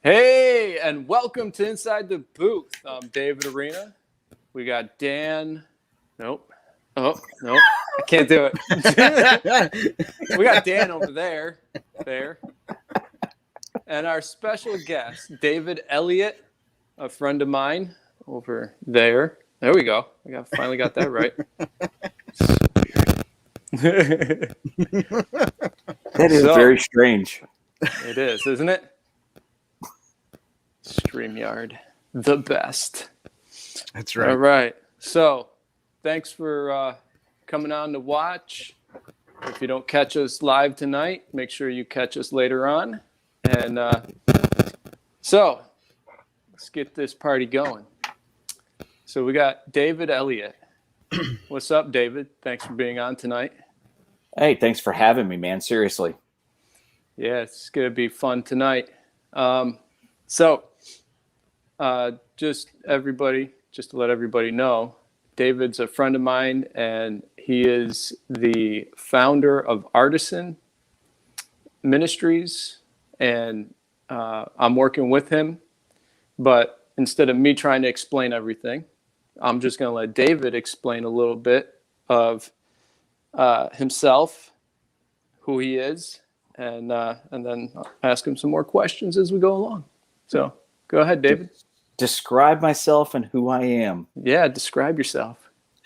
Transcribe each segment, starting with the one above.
Hey, and welcome to Inside the Booth. I'm David Arena. We got Dan. Nope. Oh, nope. I can't do it. We got Dan over there. There. And our special guest, David Elliott, a friend of mine over there. There we go. Finally got that right. That is very strange. It is, isn't it? StreamYard, the best. That's right. All right. So, thanks for coming on to watch. If you don't catch us live tonight, make sure you catch us later on. And so, let's get this party going. So, we got David Elliott. What's up, David? Thanks for being on tonight. Hey, thanks for having me, man. Seriously. Yeah, it's going to be fun tonight. Just to let everybody know, David's a friend of mine, and he is the founder of Artisan Ministries, and I'm working with him. But instead of me trying to explain everything, I'm just going to let David explain a little bit of himself, who he is, and then I'll ask him some more questions as we go along. So go ahead, David. Describe myself and who I am. Yeah, describe yourself.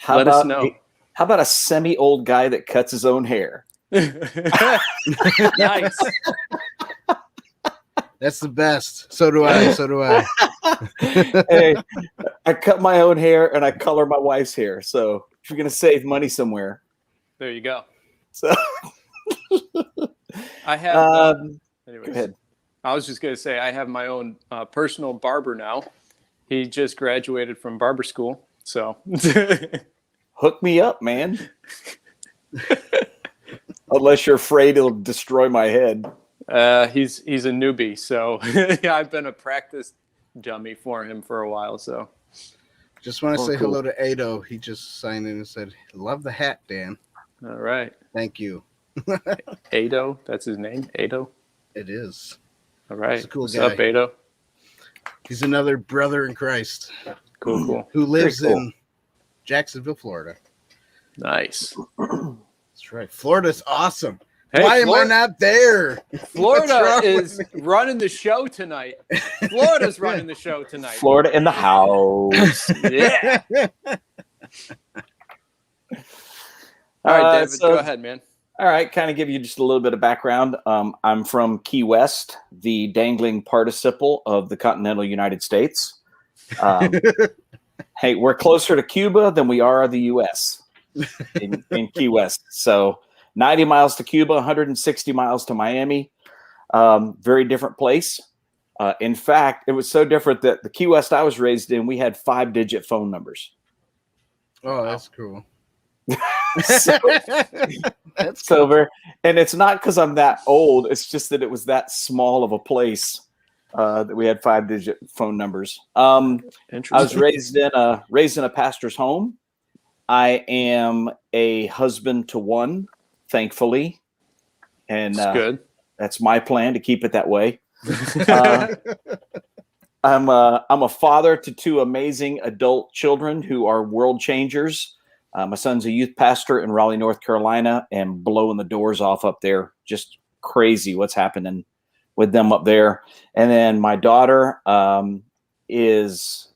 Let us know. How about a semi-old guy that cuts his own hair? Nice. That's the best. So do I. Hey, I cut my own hair and I color my wife's hair. So if you're going to save money somewhere. There you go. So I have. Go ahead. I was just going to say I have my own personal barber now. He just graduated from barber school. So hook me up, man. Unless you're afraid it'll destroy my head. He's a newbie, so I've been a practice dummy for him for a while. So just want to say hello to Ado. He just signed in and said, "Love the hat, Dan." All right. Thank you. Ado, that's his name. Ado. It is. All right. He's a cool What's guy. up, Ado? He's another brother in Christ. Cool. Who lives in Jacksonville, Florida. Nice. That's right. Florida's awesome. Hey, Why am I not there? Florida is running the show tonight. Florida's running the show tonight. Florida in the house. Yeah. All right, David, go ahead, man. All right, kind of give you just a little bit of background. I'm from Key West, the dangling participle of the continental United States. Hey, we're closer to Cuba than we are the U.S. in Key West. So 90 miles to Cuba, 160 miles to Miami. Very different place. In fact, it was so different that the Key West I was raised in, we had 5-digit phone numbers. Oh, that's cool. That's over, and it's not because I'm that old. It's just that it was that small of a place that we had 5-digit phone numbers. I was raised in a pastor's home. I am a husband to one, thankfully, and good. That's my plan to keep it that way. I'm a father to 2 amazing adult children who are world changers. My son's a youth pastor in Raleigh, North Carolina, and blowing the doors off up there. Just crazy what's happening with them up there. And then my daughter is,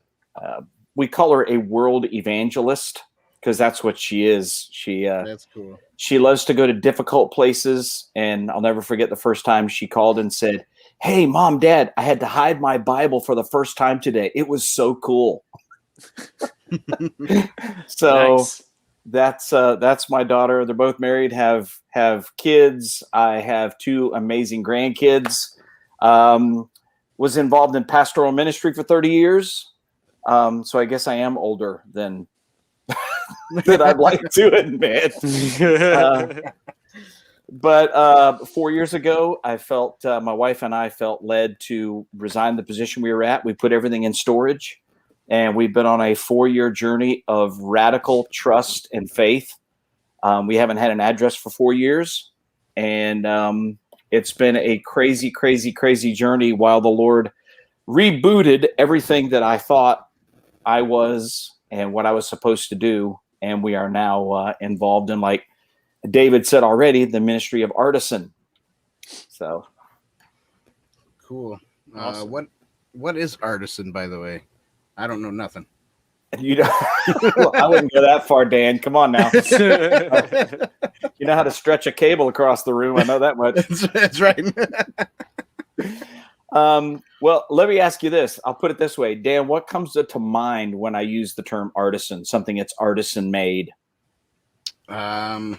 we call her a world evangelist because that's what she is. That's cool. She loves to go to difficult places. And I'll never forget the first time she called and said, "Hey, Mom, Dad, I had to hide my Bible for the first time today. It was so cool." So nice. That's my daughter. They're both married, have kids. I have 2 amazing grandkids. Was involved in pastoral ministry for 30 years. So I guess I am older than that I'd like to admit. But 4 years ago, I felt my wife and I felt led to resign the position we were at. We put everything in storage. And we've been on a 4-year journey of radical trust and faith. We haven't had an address for 4 years. And it's been a crazy, crazy, crazy journey while the Lord rebooted everything that I thought I was and what I was supposed to do. And we are now involved in, like David said already, the ministry of artisan. So Cool. Awesome. What is artisan, by the way? I don't know nothing. you know, well, I wouldn't go that far, Dan. Come on now. You know how to stretch a cable across the room. I know that much. That's right. Well, let me ask you this. I'll put it this way. Dan, what comes to mind when I use the term artisan, something that's artisan made? I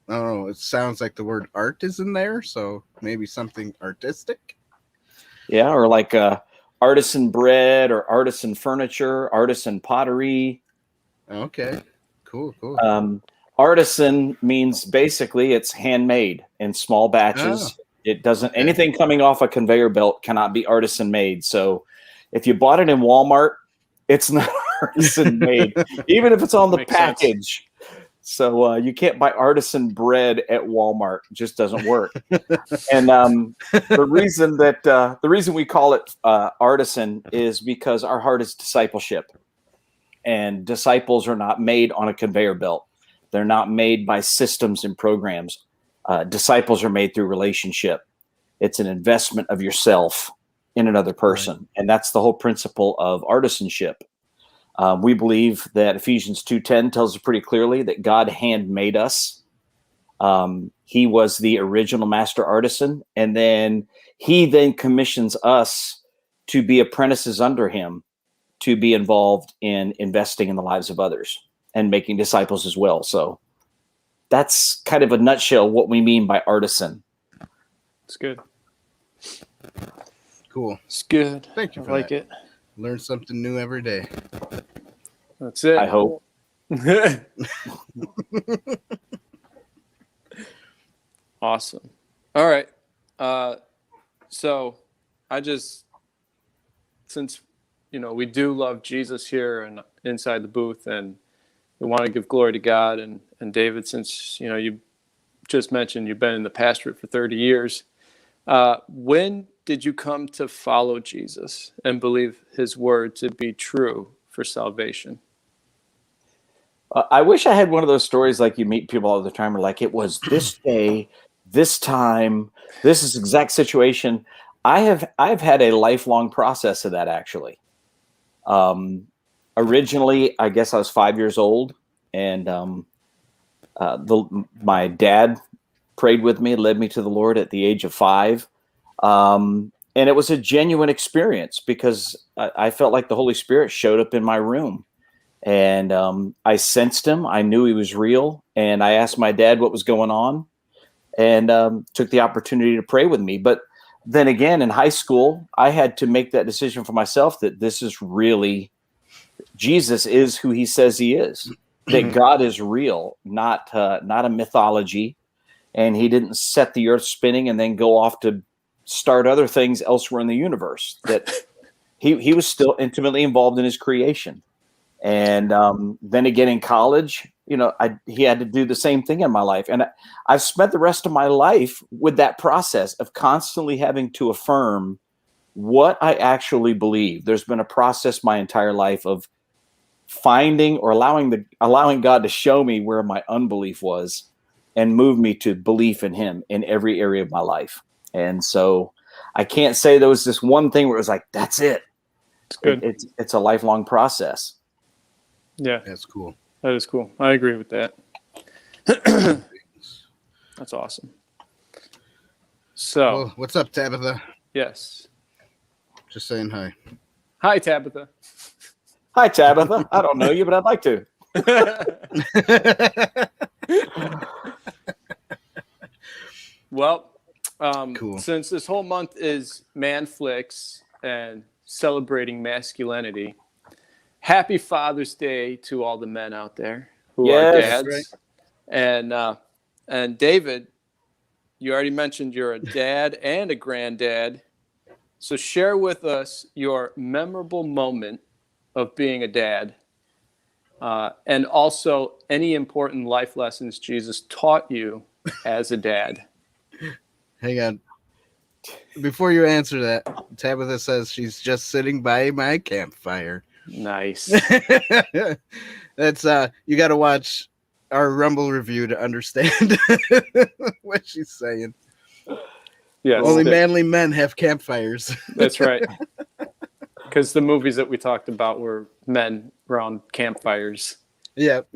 don't know. It sounds like the word art is in there, so maybe something artistic. Yeah, or like artisan bread or artisan furniture, artisan pottery. Okay. Cool. Artisan means basically it's handmade in small batches. It doesn't, anything coming off a conveyor belt cannot be artisan made. So if you bought it in Walmart, it's not artisan made, even if it's on the Makes package. So you can't buy artisan bread at Walmart. It just doesn't work. And the reason we call it artisan is because our heart is discipleship, and disciples are not made on a conveyor belt. They're not made by systems and programs. Disciples are made through relationship. It's an investment of yourself in another person. Right. And that's the whole principle of artisanship. We believe that Ephesians 2:10 tells us pretty clearly that God handmade us. He was the original master artisan. And then he then commissions us to be apprentices under him, to be involved in investing in the lives of others and making disciples as well. So that's kind of a nutshell what we mean by artisan. It's good. Cool. It's good. Thank you for like that. it. Learn something new every day. That's it. I hope. Awesome. All right. So since, we do love Jesus here and inside the booth, and we want to give glory to God. And David, since, you just mentioned you've been in the pastorate for 30 years, when did you come to follow Jesus and believe his word to be true for salvation? I wish I had one of those stories like you meet people all the time, or like it was this day, this time, this is exact situation. I've had a lifelong process of that, actually. Originally, I guess I was 5 years old, and my dad prayed with me, led me to the Lord at the age of 5. And it was a genuine experience because I felt like the Holy Spirit showed up in my room, and I sensed him. I knew he was real, and I asked my dad what was going on, and took the opportunity to pray with me. But then again, in high school, I had to make that decision for myself that this is really, Jesus is who he says he is, that God is real, not a mythology. And he didn't set the earth spinning and then go off to start other things elsewhere in the universe, that he was still intimately involved in his creation. And then again in college, he had to do the same thing in my life. And I've spent the rest of my life with that process of constantly having to affirm what I actually believe. There's been a process my entire life of finding or allowing God to show me where my unbelief was and move me to belief in him in every area of my life. And so I can't say there was this one thing where it was like, that's it. It's good. It's a lifelong process. Yeah. That's cool. That is cool. I agree with that. That's awesome. So, well, what's up, Tabitha? Yes. Just saying hi. Hi, Tabitha. Hi, Tabitha. I don't know you, but I'd like to. Well, cool. Since this whole month is Manflix and celebrating masculinity, happy Father's Day to all the men out there who are dads. Right. And David, you already mentioned you're a dad and a granddad. So share with us your memorable moment of being a dad, and also any important life lessons Jesus taught you as a dad. Hang on. Before you answer that, Tabitha says she's just sitting by my campfire. Nice. That's you got to watch our Rumble review to understand what she's saying. Yes. Only manly men have campfires. That's right. Because the movies that we talked about were men around campfires. Yep.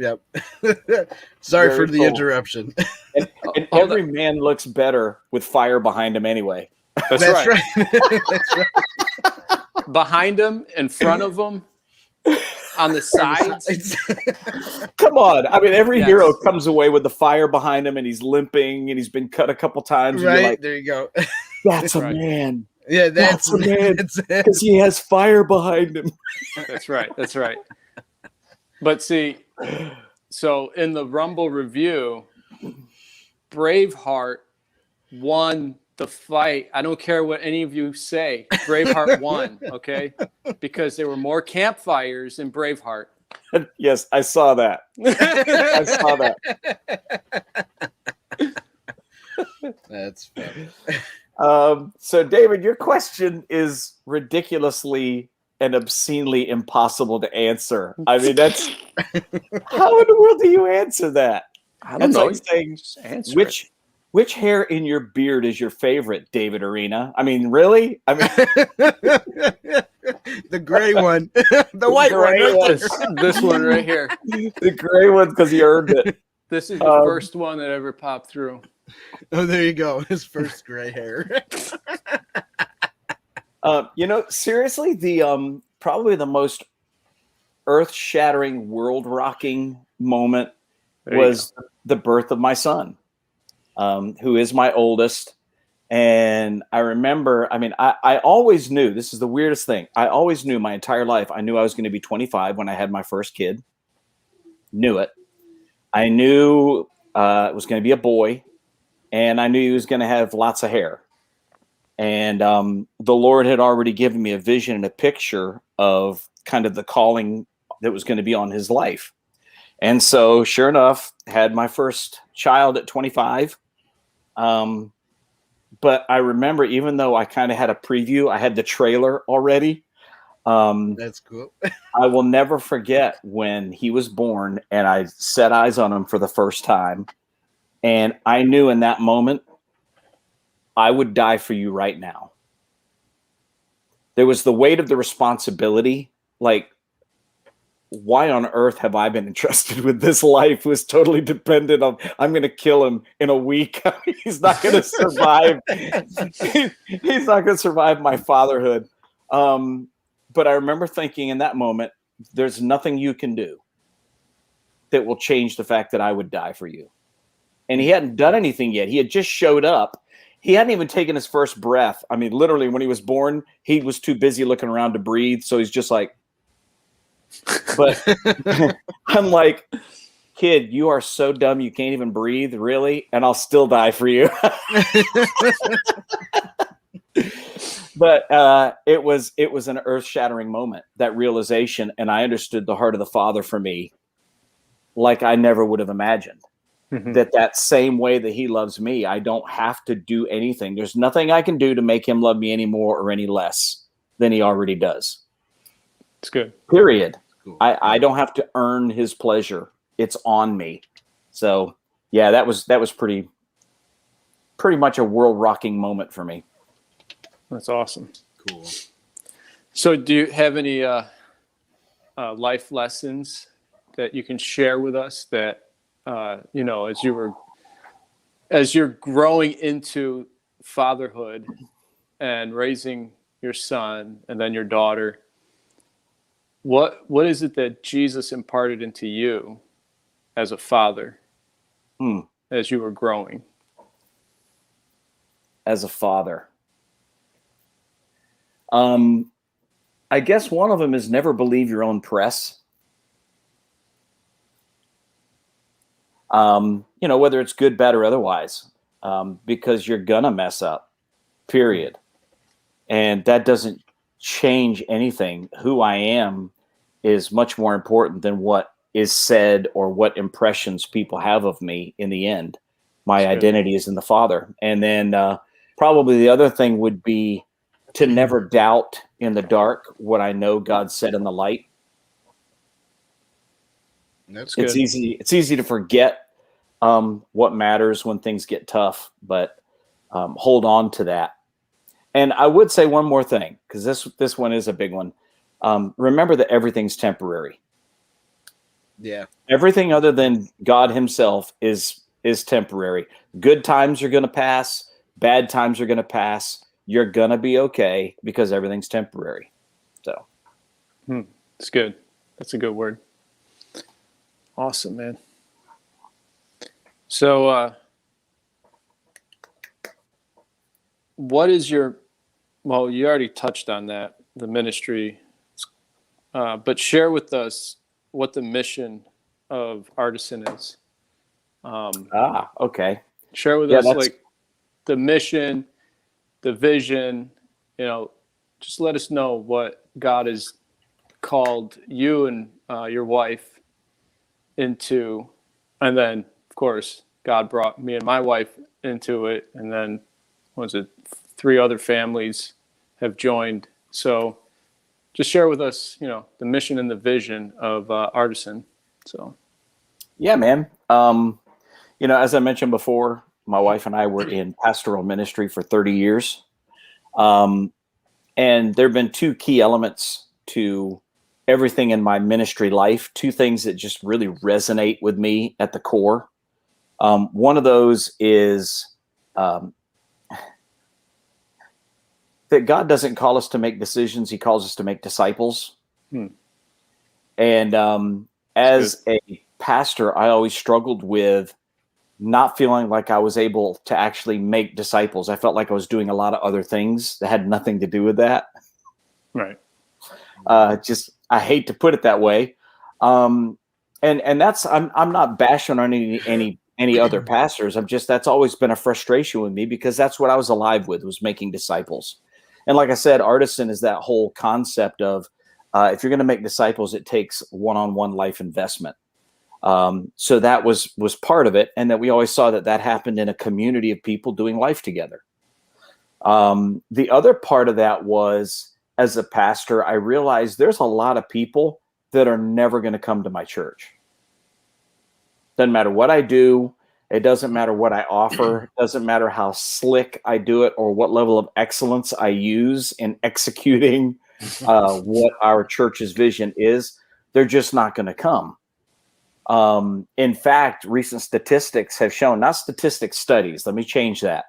Sorry Very for the cool. interruption. And every man looks better with fire behind him anyway. That's right. That's right. Behind him, in front of him, on the sides. Come on. I mean, every Yes. hero comes away with the fire behind him and he's limping and he's been cut a couple times. And Right, you're like, there you go. that's a right. man. Yeah, That's a man. that's it. Because he has fire behind him. That's right. That's right. But see, so in the Rumble review, Braveheart won the fight. I don't care what any of you say. Braveheart won, okay? Because there were more campfires in Braveheart. Yes, I saw that. I saw that. That's funny. So, David, your question is ridiculously and obscenely impossible to answer. I mean, that's how in the world do you answer that? I don't That's know. like saying Just answer which hair in your beard is your favorite, David Arena? I mean, really? I mean, The gray one, the white gray one. one. it. This one right here. the gray one because he earned it. This is the first one that ever popped through. Oh, there you go. His first gray hair. Seriously, the probably the most earth-shattering, world-rocking moment was the birth of my son, who is my oldest. And I remember, I mean, I always knew, this is the weirdest thing. I always knew my entire life. I knew I was going to be 25 when I had my first kid. Knew it. I knew it was going to be a boy, and I knew he was going to have lots of hair. And the Lord had already given me a vision and a picture of kind of the calling that was going to be on his life. And so, sure enough, had my first child at 25. But I remember, even though I kind of had a preview, I had the trailer already. That's cool. I will never forget when he was born and I set eyes on him for the first time. And I knew in that moment, I would die for you right now. There was the weight of the responsibility. Like, why on earth have I been entrusted with this life? Was totally dependent on, I'm going to kill him in a week. He's not going to survive. He's not going to survive my fatherhood. But I remember thinking in that moment, there's nothing you can do that will change the fact that I would die for you. And he hadn't done anything yet. He had just showed up. He hadn't even taken his first breath. I mean, literally, when he was born, he was too busy looking around to breathe. So he's just like, but I'm like, kid, you are so dumb you can't even breathe, really? And I'll still die for you. But it was an earth-shattering moment, that realization, and I understood the heart of the Father for me like I never would have imagined. Mm-hmm. That same way that he loves me, I don't have to do anything. There's nothing I can do to make him love me any more or any less than he already does. It's good. Period. Cool. I don't have to earn his pleasure. It's on me. So yeah, that was pretty much a world-rocking moment for me. That's awesome. Cool. So do you have any life lessons that you can share with us that, as you're growing into fatherhood and raising your son and then your daughter, what is it that Jesus imparted into you as a father as you were growing? As a father, I guess one of them is never believe your own press. Whether it's good, bad, or otherwise, because you're gonna mess up, period. And that doesn't change anything. Who I am is much more important than what is said or what impressions people have of me in the end. My identity is in the Father. And then probably the other thing would be to never doubt in the dark what I know God said in the light. That's It's good. easy to forget what matters when things get tough, but hold on to that. And I would say one more thing, because this one is a big one. Remember that everything's temporary. Yeah. Everything other than God himself is temporary. Good times are going to pass. Bad times are going to pass. You're going to be okay because everything's temporary. So. It's good. That's a good word. Awesome, man. So, what is well, you already touched on that, the ministry, but share with us what the mission of Artisan is. Okay. Share with us like the mission, the vision, just let us know what God has called you and your wife into. And then, of course, God brought me and my wife into it. And then, 3 other families have joined. So just share with us, the mission and the vision of Artisan. So. Yeah, man. As I mentioned before, my wife and I were in pastoral ministry for 30 years. And there have been 2 key elements to everything in my ministry life, 2 things that just really resonate with me at the core. One of those is that God doesn't call us to make decisions. He calls us to make disciples. And as a pastor, I always struggled with not feeling like I was able to actually make disciples. I felt like I was doing a lot of other things that had nothing to do with that. Right. I hate to put it that way. And that's, I'm not bashing on any other pastors. That's always been a frustration with me because that's what I was alive with, was making disciples. And like I said, Artisan is that whole concept of, if you're going to make disciples, it takes one-on-one life investment. So that was part of it. And that we always saw that happened in a community of people doing life together. The other part of that was, as a pastor, I realized there's a lot of people that are never going to come to my church. Doesn't matter what I do. It doesn't matter what I offer. It doesn't matter how slick I do it or what level of excellence I use in executing what our church's vision is. They're just not going to come. In fact, recent statistics have shown, not statistics, studies. Let me change that.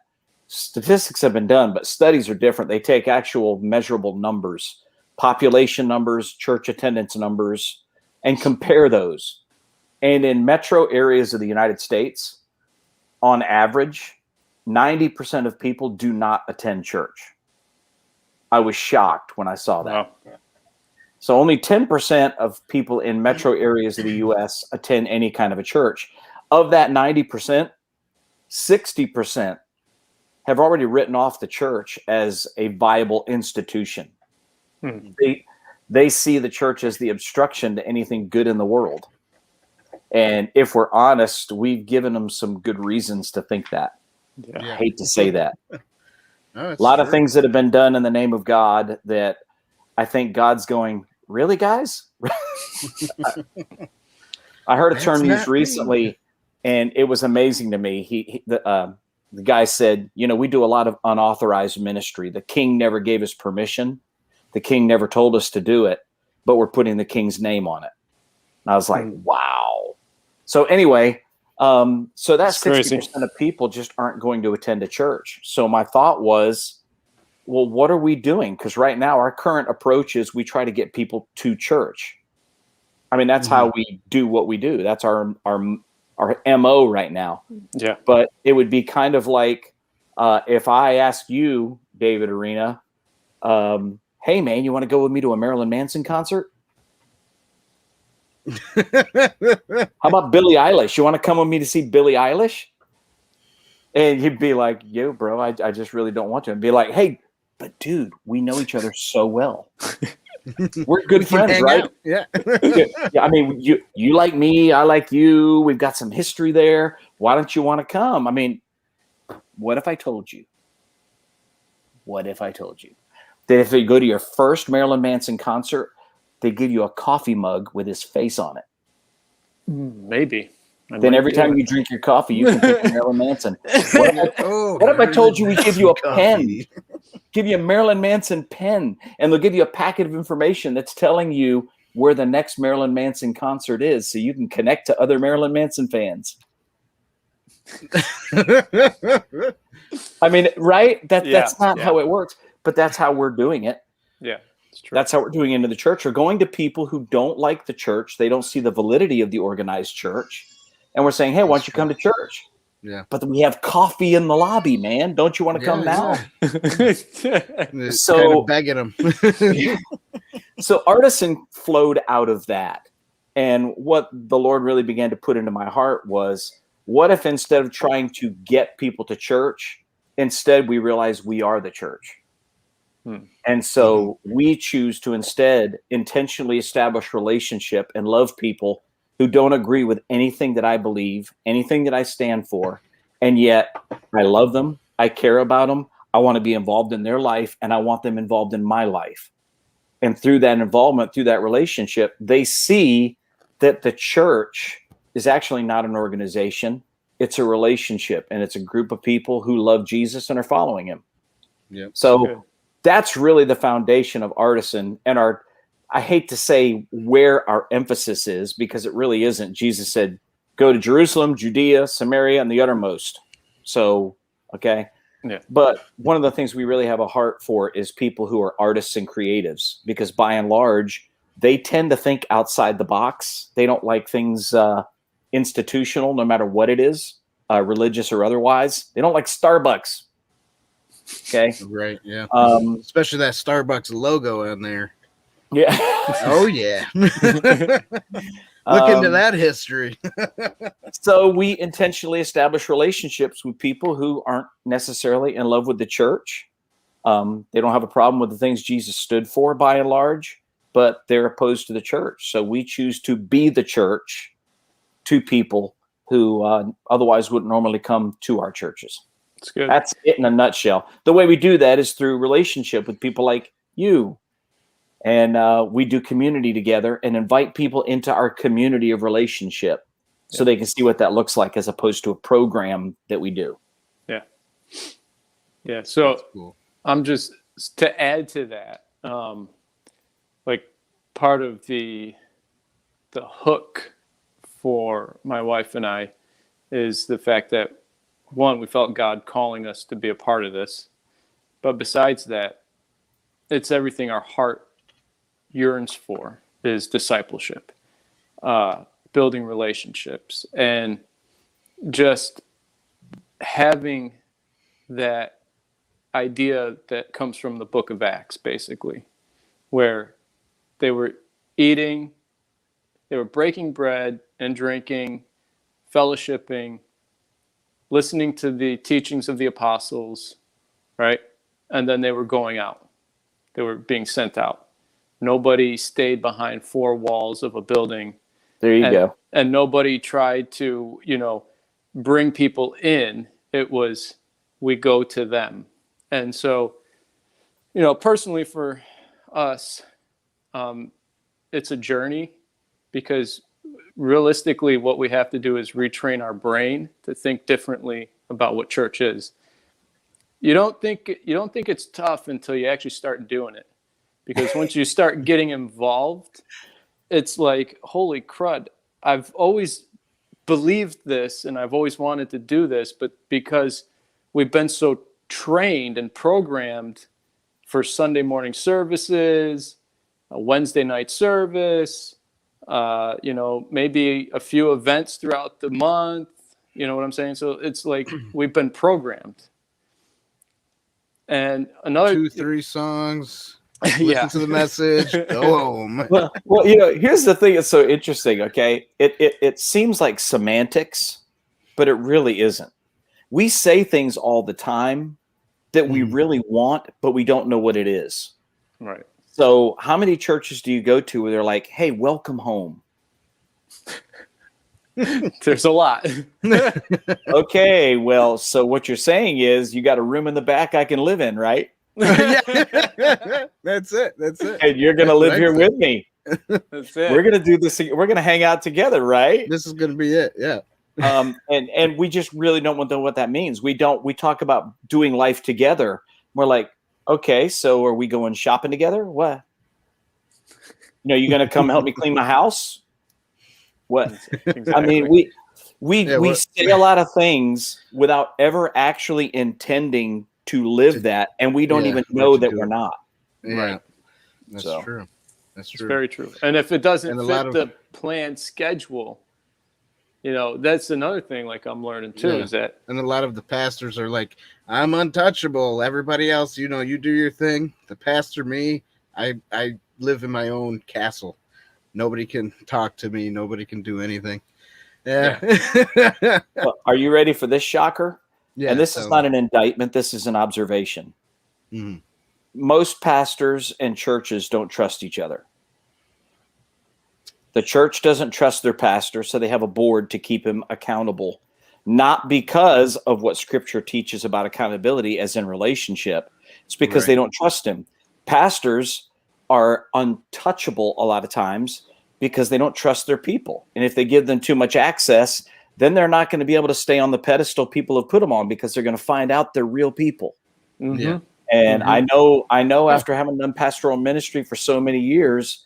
Statistics have been done, but studies are different. They take actual measurable numbers, population numbers, church attendance numbers, and compare those. And in metro areas of the United States, on average, 90% of people do not attend church. I was shocked when I saw that. Wow. So only 10% of people in metro areas of the U.S. attend any kind of a church. Of that 90%, 60% have already written off the church as a viable institution. They see the church as the obstruction to anything good in the world. And if we're honest, we've given them some good reasons to think that. Yeah. I hate to say that. No, A lot of things that have been done in the name of God that I think God's going, really, guys? I heard a term used recently, and it was amazing to me. The guy said, we do a lot of unauthorized ministry. The king never gave us permission. The king never told us to do it, but we're putting the king's name on it. And I was like, wow. So anyway, so that 60% of people just aren't going to attend a church. So my thought was, well, what are we doing? Because right now our current approach is we try to get people to church. I mean, that's how we do what we do. That's our MO right now. Yeah. But it would be kind of like if I ask you, David Arena, hey, man, you want to go with me to a Marilyn Manson concert? How about Billie Eilish? You want to come with me to see Billie Eilish? And you'd be like, yo, bro, I just really don't want to. And be like, hey, but dude, we know each other so well. We're good friends, right? Out. Yeah. Yeah. I mean, you like me, I like you. We've got some history there. Why don't you want to come? I mean, what if I told you What if I told you that if you go to your first Marilyn Manson concert, they give you a coffee mug with his face on it? Maybe. Then every time you drink your coffee, you can think of Marilyn Manson. What if I told you we give you a pen? Give you a Marilyn Manson pen, and they'll give you a packet of information that's telling you where the next Marilyn Manson concert is, so you can connect to other Marilyn Manson fans. I mean, right? That's not how it works, but that's how we're doing it. Yeah, it's true. That's how we're doing it into the church. We're going to people who don't like the church. They don't see the validity of the organized church. And we're saying, hey, why don't you come to church? Yeah. But we have coffee in the lobby, man. Don't you want to come now? So kind of begging them. So Artisan flowed out of that. And what the Lord really began to put into my heart was, what if instead of trying to get people to church, instead we realize we are the church? And so we choose to instead intentionally establish relationship and love people who don't agree with anything that I believe, anything that I stand for. And yet I love them. I care about them. I want to be involved in their life, and I want them involved in my life. And through that involvement, through that relationship, they see that the church is actually not an organization. It's a relationship, and it's a group of people who love Jesus and are following him. Yeah. So that's really the foundation of Artisan, and I hate to say where our emphasis is, because it really isn't. Jesus said, go to Jerusalem, Judea, Samaria, and the uttermost. So, okay. Yeah. But one of the things we really have a heart for is people who are artists and creatives, because by and large, they tend to think outside the box. They don't like things institutional, no matter what it is, religious or otherwise. They don't like Starbucks. Okay. Right. Yeah. Especially that Starbucks logo on there. Yeah. Oh yeah. Look into that history. So we intentionally establish relationships with people who aren't necessarily in love with the church. They don't have a problem with the things Jesus stood for by and large, but they're opposed to the church. So we choose to be the church to people who otherwise wouldn't normally come to our churches. That's good. That's it in a nutshell. The way we do that is through relationship with people like you. And we do community together and invite people into our community of relationship so they can see what that looks like, as opposed to a program that we do. Yeah. Yeah. So That's cool. I'm just, to add to that, like part of the hook for my wife and I is the fact that, one, we felt God calling us to be a part of this. But besides that, it's everything our heart yearns for is discipleship, building relationships, and just having that idea that comes from the book of Acts, basically, where they were eating, they were breaking bread and drinking, fellowshipping, listening to the teachings of the apostles, right? And then they were going out. They were being sent out. Nobody stayed behind four walls of a building. There you go. And nobody tried to, bring people in. It was, we go to them. And so, personally for us, it's a journey, because realistically what we have to do is retrain our brain to think differently about what church is. You don't think it's tough until you actually start doing it. Because once you start getting involved, it's like, holy crud, I've always believed this and I've always wanted to do this, but because we've been so trained and programmed for Sunday morning services, a Wednesday night service, maybe a few events throughout the month, you know what I'm saying? So it's like we've been programmed. And another 2-3 songs. Listen to the message. Go home. Well, here's the thing that's so interesting. Okay, it seems like semantics, but it really isn't. We say things all the time that we really want, but we don't know what it is. Right. So, how many churches do you go to where they're like, "Hey, welcome home"? There's a lot. Okay, well, so what you're saying is you got a room in the back I can live in, right? Yeah. That's it. That's it. And you're going to That's live what I here said. with me. That's it. We're going to do this. We're going to hang out together, right? This is gonna be it. Yeah. And we just really don't know what that means. We talk about doing life together. We're like, okay, so are we going shopping together? What? You going to come help me clean my house? What? Exactly. I mean, we say a lot of things without ever actually intending to live that, and we don't even know that we're not. Yeah. Right. That's So. true. That's It's true. very true. And if it doesn't And a fit lot of- the planned schedule, that's another thing. Like I'm learning too, is that And a lot of the pastors are like, I'm untouchable. Everybody else, you do your thing. The pastor, me, I live in my own castle. Nobody can talk to me. Nobody can do anything. Yeah. Well, are you ready for this shocker? Yeah. And this is not an indictment. This is an observation. Mhm. Most pastors and churches don't trust each other. The church doesn't trust their pastor, so they have a board to keep him accountable, not because of what Scripture teaches about accountability as in relationship. It's because they don't trust him. Pastors are untouchable a lot of times because they don't trust their people. And if they give them too much access, then they're not going to be able to stay on the pedestal people have put them on, because they're going to find out they're real people. Mhm. Yeah. And I know after having done pastoral ministry for so many years,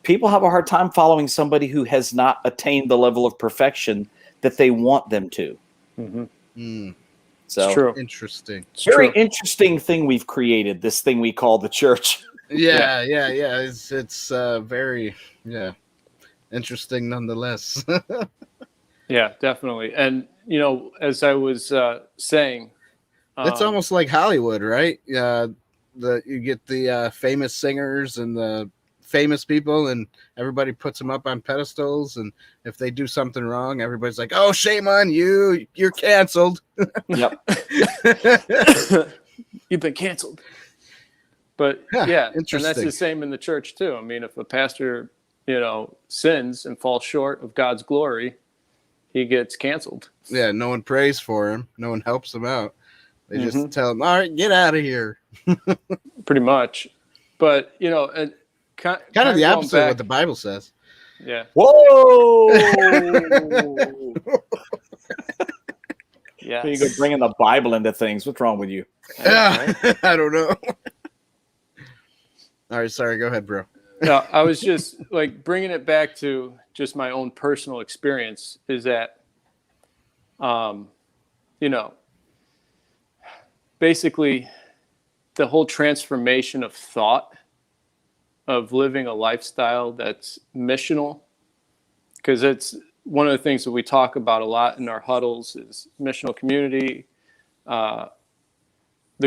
people have a hard time following somebody who has not attained the level of perfection that they want them to. Mhm. Mm, So It's true. interesting. It's very true. interesting thing we've created, this thing we call the church. Yeah. It's very interesting nonetheless. Yeah, definitely. And as I was saying, It's almost like Hollywood, right? You get the famous singers and the famous people, and everybody puts them up on pedestals. And if they do something wrong, everybody's like, "Oh, shame on you! You're canceled." Yep. You've been canceled. But Huh, yeah, and that's interesting. the same in the church too. I mean, if a pastor, sins and falls short of God's glory, he gets canceled. Yeah, no one prays for him. No one helps him out. They just tell him, "All right, get out of here." Pretty much. But and Kind of the opposite of what the Bible says. Yeah. Whoa! Yeah. You go bringing the Bible into things. What's wrong with you? Yeah, I don't know. All right, sorry. Go ahead, bro. No, I was just like bringing it back to just my own personal experience. Is that, basically, the whole transformation of thought, of living a lifestyle that's missional, because it's one of the things that we talk about a lot in our huddles is missional community, the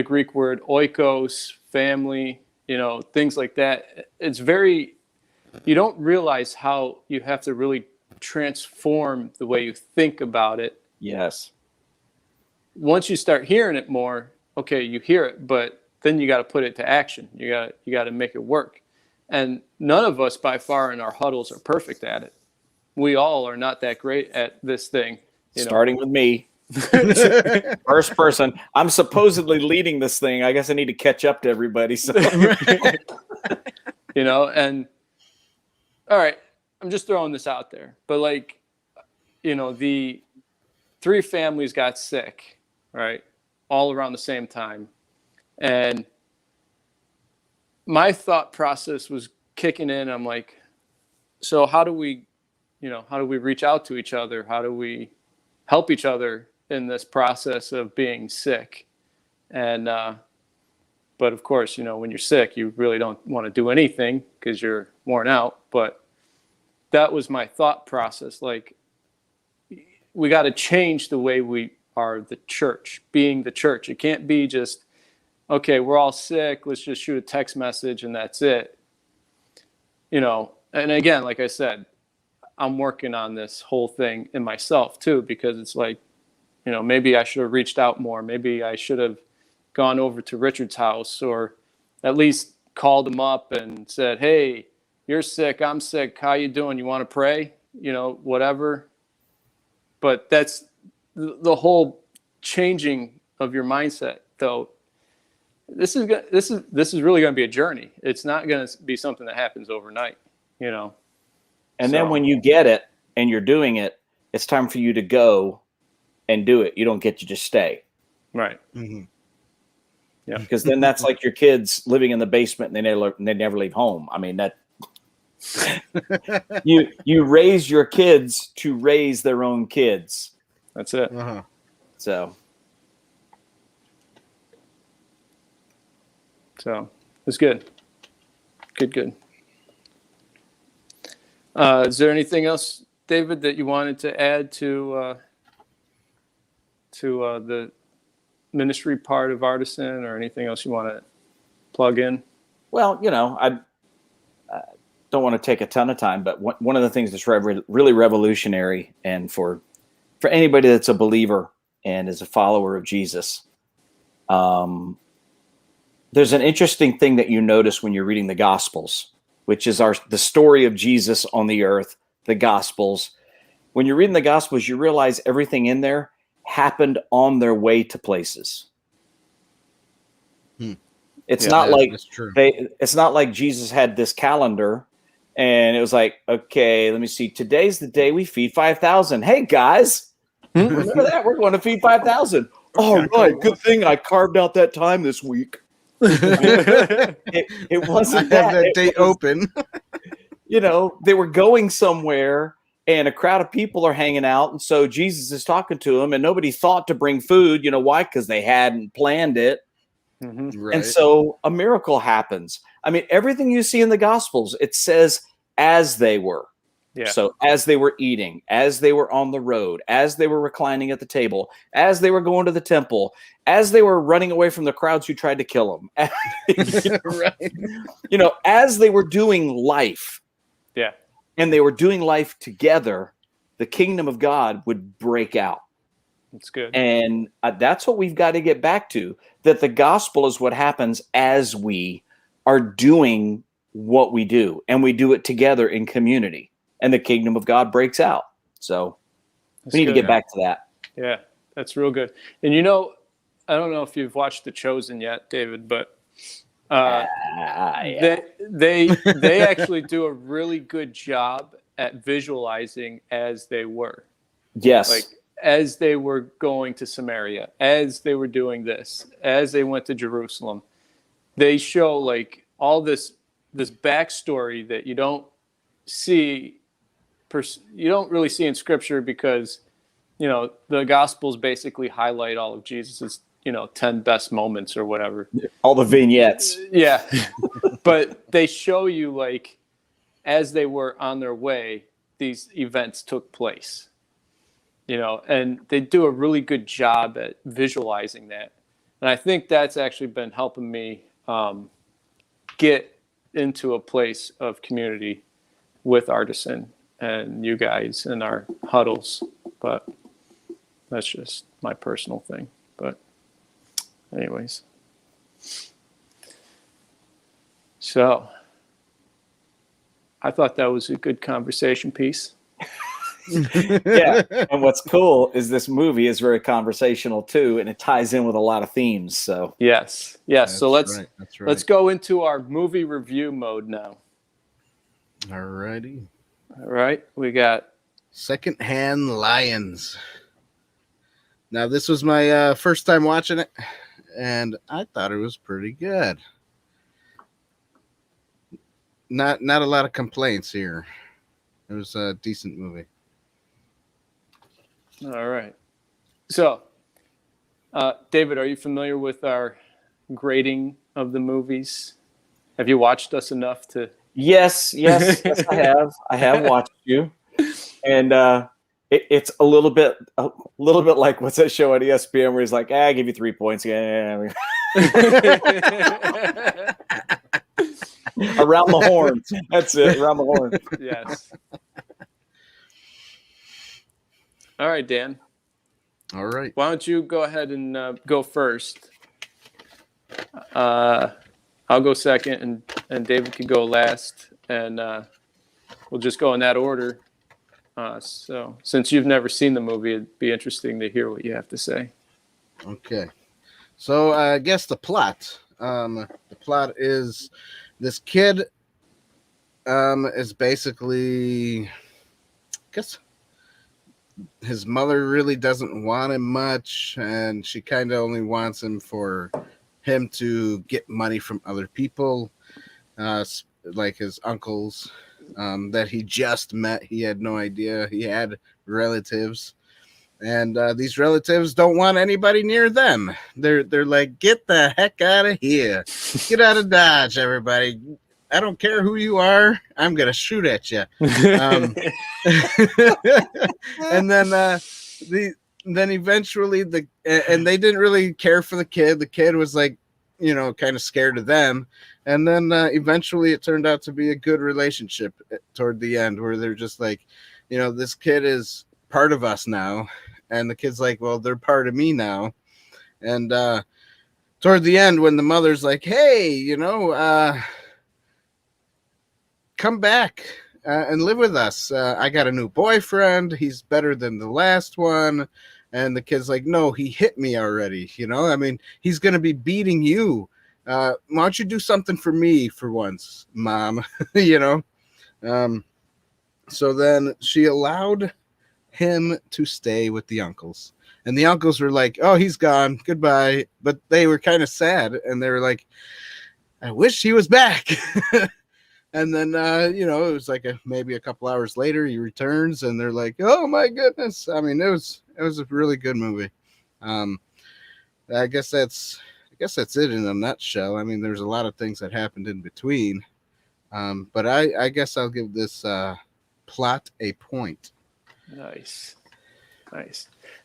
Greek word oikos, family, things like that. It's very, you don't realize how you have to really transform the way you think about it. Yes. Once you start hearing it more, okay, you hear it, but then you got to put it to action. You got to make it work. And none of us by far in our huddles are perfect at it. We all are not that great at this thing. Starting with me. First person. I'm supposedly leading this thing. I guess I need to catch up to everybody. So. And all right, I'm just throwing this out there. But the 3 families got sick, right? All around the same time. And my thought process was kicking in. I'm like, so how do we reach out to each other? How do we help each other in this process of being sick? And, but of course, when you're sick, you really don't want to do anything because you're worn out. But that was my thought process. Like, we got to change the way we are the church, being the church. It can't be just, okay, we're all sick, let's just shoot a text message and that's it. And again, like I said, I'm working on this whole thing in myself too, because it's like, maybe I should have reached out more. Maybe I should have gone over to Richard's house, or at least called him up and said, hey, you're sick, I'm sick, how you doing? You want to pray? Whatever. But that's the whole changing of your mindset, though. this is really going to be a journey. It's not going to be something that happens overnight, you know. And then when you get it and you're doing it, it's time for you to go and do it. You don't get to just stay. Right. Mm-hmm. Yeah. Because then that's like your kids living in the basement and they never leave home. I mean, that you raise your kids to raise their own kids. That's it. Uh-huh. So it's good. Good. Is there anything else, David, that you wanted to add to the ministry part of Artisan, or anything else you want to plug in? Well, you know, I don't want to take a ton of time, but one of the things that's really revolutionary, and for anybody that's a believer and is a follower of Jesus, there's an interesting thing that you notice when you're reading the Gospels, which is the story of Jesus on the earth, the Gospels. When you're reading the Gospels, you realize everything in there happened on their way to places. It's not like it's not like Jesus had this calendar and it was like, okay, let me see. Today's the day we feed 5,000. Hey guys, remember that? We're going to feed 5,000. All right, good thing I carved out that time this week. It wasn't that date open. You know, they were going somewhere and a crowd of people are hanging out. And so Jesus is talking to them and nobody thought to bring food. You know why? Because they hadn't planned it. Mm-hmm. Right. And so a miracle happens. I mean, everything you see in the Gospels, it says as they were. Yeah. So as they were eating, as they were on the road, as they were reclining at the table, as they were going to the temple, as they were running away from the crowds who tried to kill them, Right. You know, as they were doing life. Yeah. And they were doing life together, the kingdom of God would break out. That's good. And that's what we've got to get back to, that the gospel is what happens as we are doing what we do, and we do it together in community, and the kingdom of God breaks out. So we need to get back to that. Yeah, that's real good. And you know, I don't know if you've watched The Chosen yet, David, but yeah. they actually do a really good job at visualizing as they were. Yes. Like as they were going to Samaria, as they were doing this, as they went to Jerusalem, they show like all this backstory that you don't see, you don't really see in Scripture, because you know the Gospels basically highlight all of Jesus's 10 best moments or whatever. All the vignettes. Yeah. But they show you like as they were on their way, these events took place. You know, and they do a really good job at visualizing that. And I think that's actually been helping me get into a place of community with Artisan and you guys in our huddles. But that's just my personal thing. But anyways. So I thought that was a good conversation piece. Yeah. And what's cool is this movie is very conversational too, and it ties in with a lot of themes. So yes. So let's go into our movie review mode now. Alrighty. All right. We got Secondhand Lions. Now this was my first time watching it, and I thought it was pretty good. Not a lot of complaints here. It was a decent movie. All right. So, David, are you familiar with our grading of the movies? Have you watched us enough to? Yes, I have. I have watched you, and it's a little bit like what's that show on ESPN where he's like, I give you 3 points. Yeah. Around the horn. That's it. Around the horn. Yes. All right, Dan. All right. Why don't you go ahead and go first? I'll go second, and David can go last, and we'll just go in that order. So since you've never seen the movie, it'd be interesting to hear what you have to say. Okay. So I guess the plot The plot is this kid is basically, I guess, his mother really doesn't want him much, and she kind of only wants him for him to get money from other people, like his uncles that he just met. He had no idea he had relatives, and these relatives don't want anybody near them. They're like, get the heck out of here, get out of Dodge, everybody. I don't care who you are. I'm gonna shoot at you. And then eventually and they didn't really care for the kid. The kid was like, kind of scared of them. And then eventually it turned out to be a good relationship toward the end, where they're just like, this kid is part of us now. And the kid's like, well, they're part of me now. And toward the end, when the mother's like, hey, come back and live with us. I got a new boyfriend. He's better than the last one. And the kid's like, no, he hit me already. He's going to be beating you. Why don't you do something for me for once, Mom? So then she allowed him to stay with the uncles. And the uncles were like, oh, he's gone. Goodbye. But they were kind of sad. And they were like, I wish he was back. And then, it was like maybe a couple hours later, he returns, and they're like, "Oh my goodness!" I mean, it was a really good movie. I guess that's it in a nutshell. I mean, there's a lot of things that happened in between, but I guess I'll give this plot a point. Nice.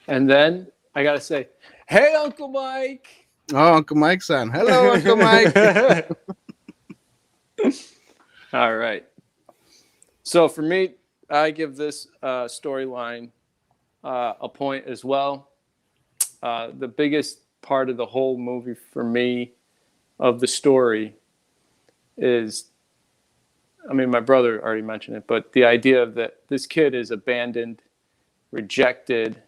And then I gotta say, hey, Uncle Mike. Oh, Uncle Mike's on. Hello, Uncle Mike. All right. So for me, I give this storyline a point as well. The biggest part of the whole movie for me of the story is, my brother already mentioned it, but the idea of that this kid is abandoned, rejected.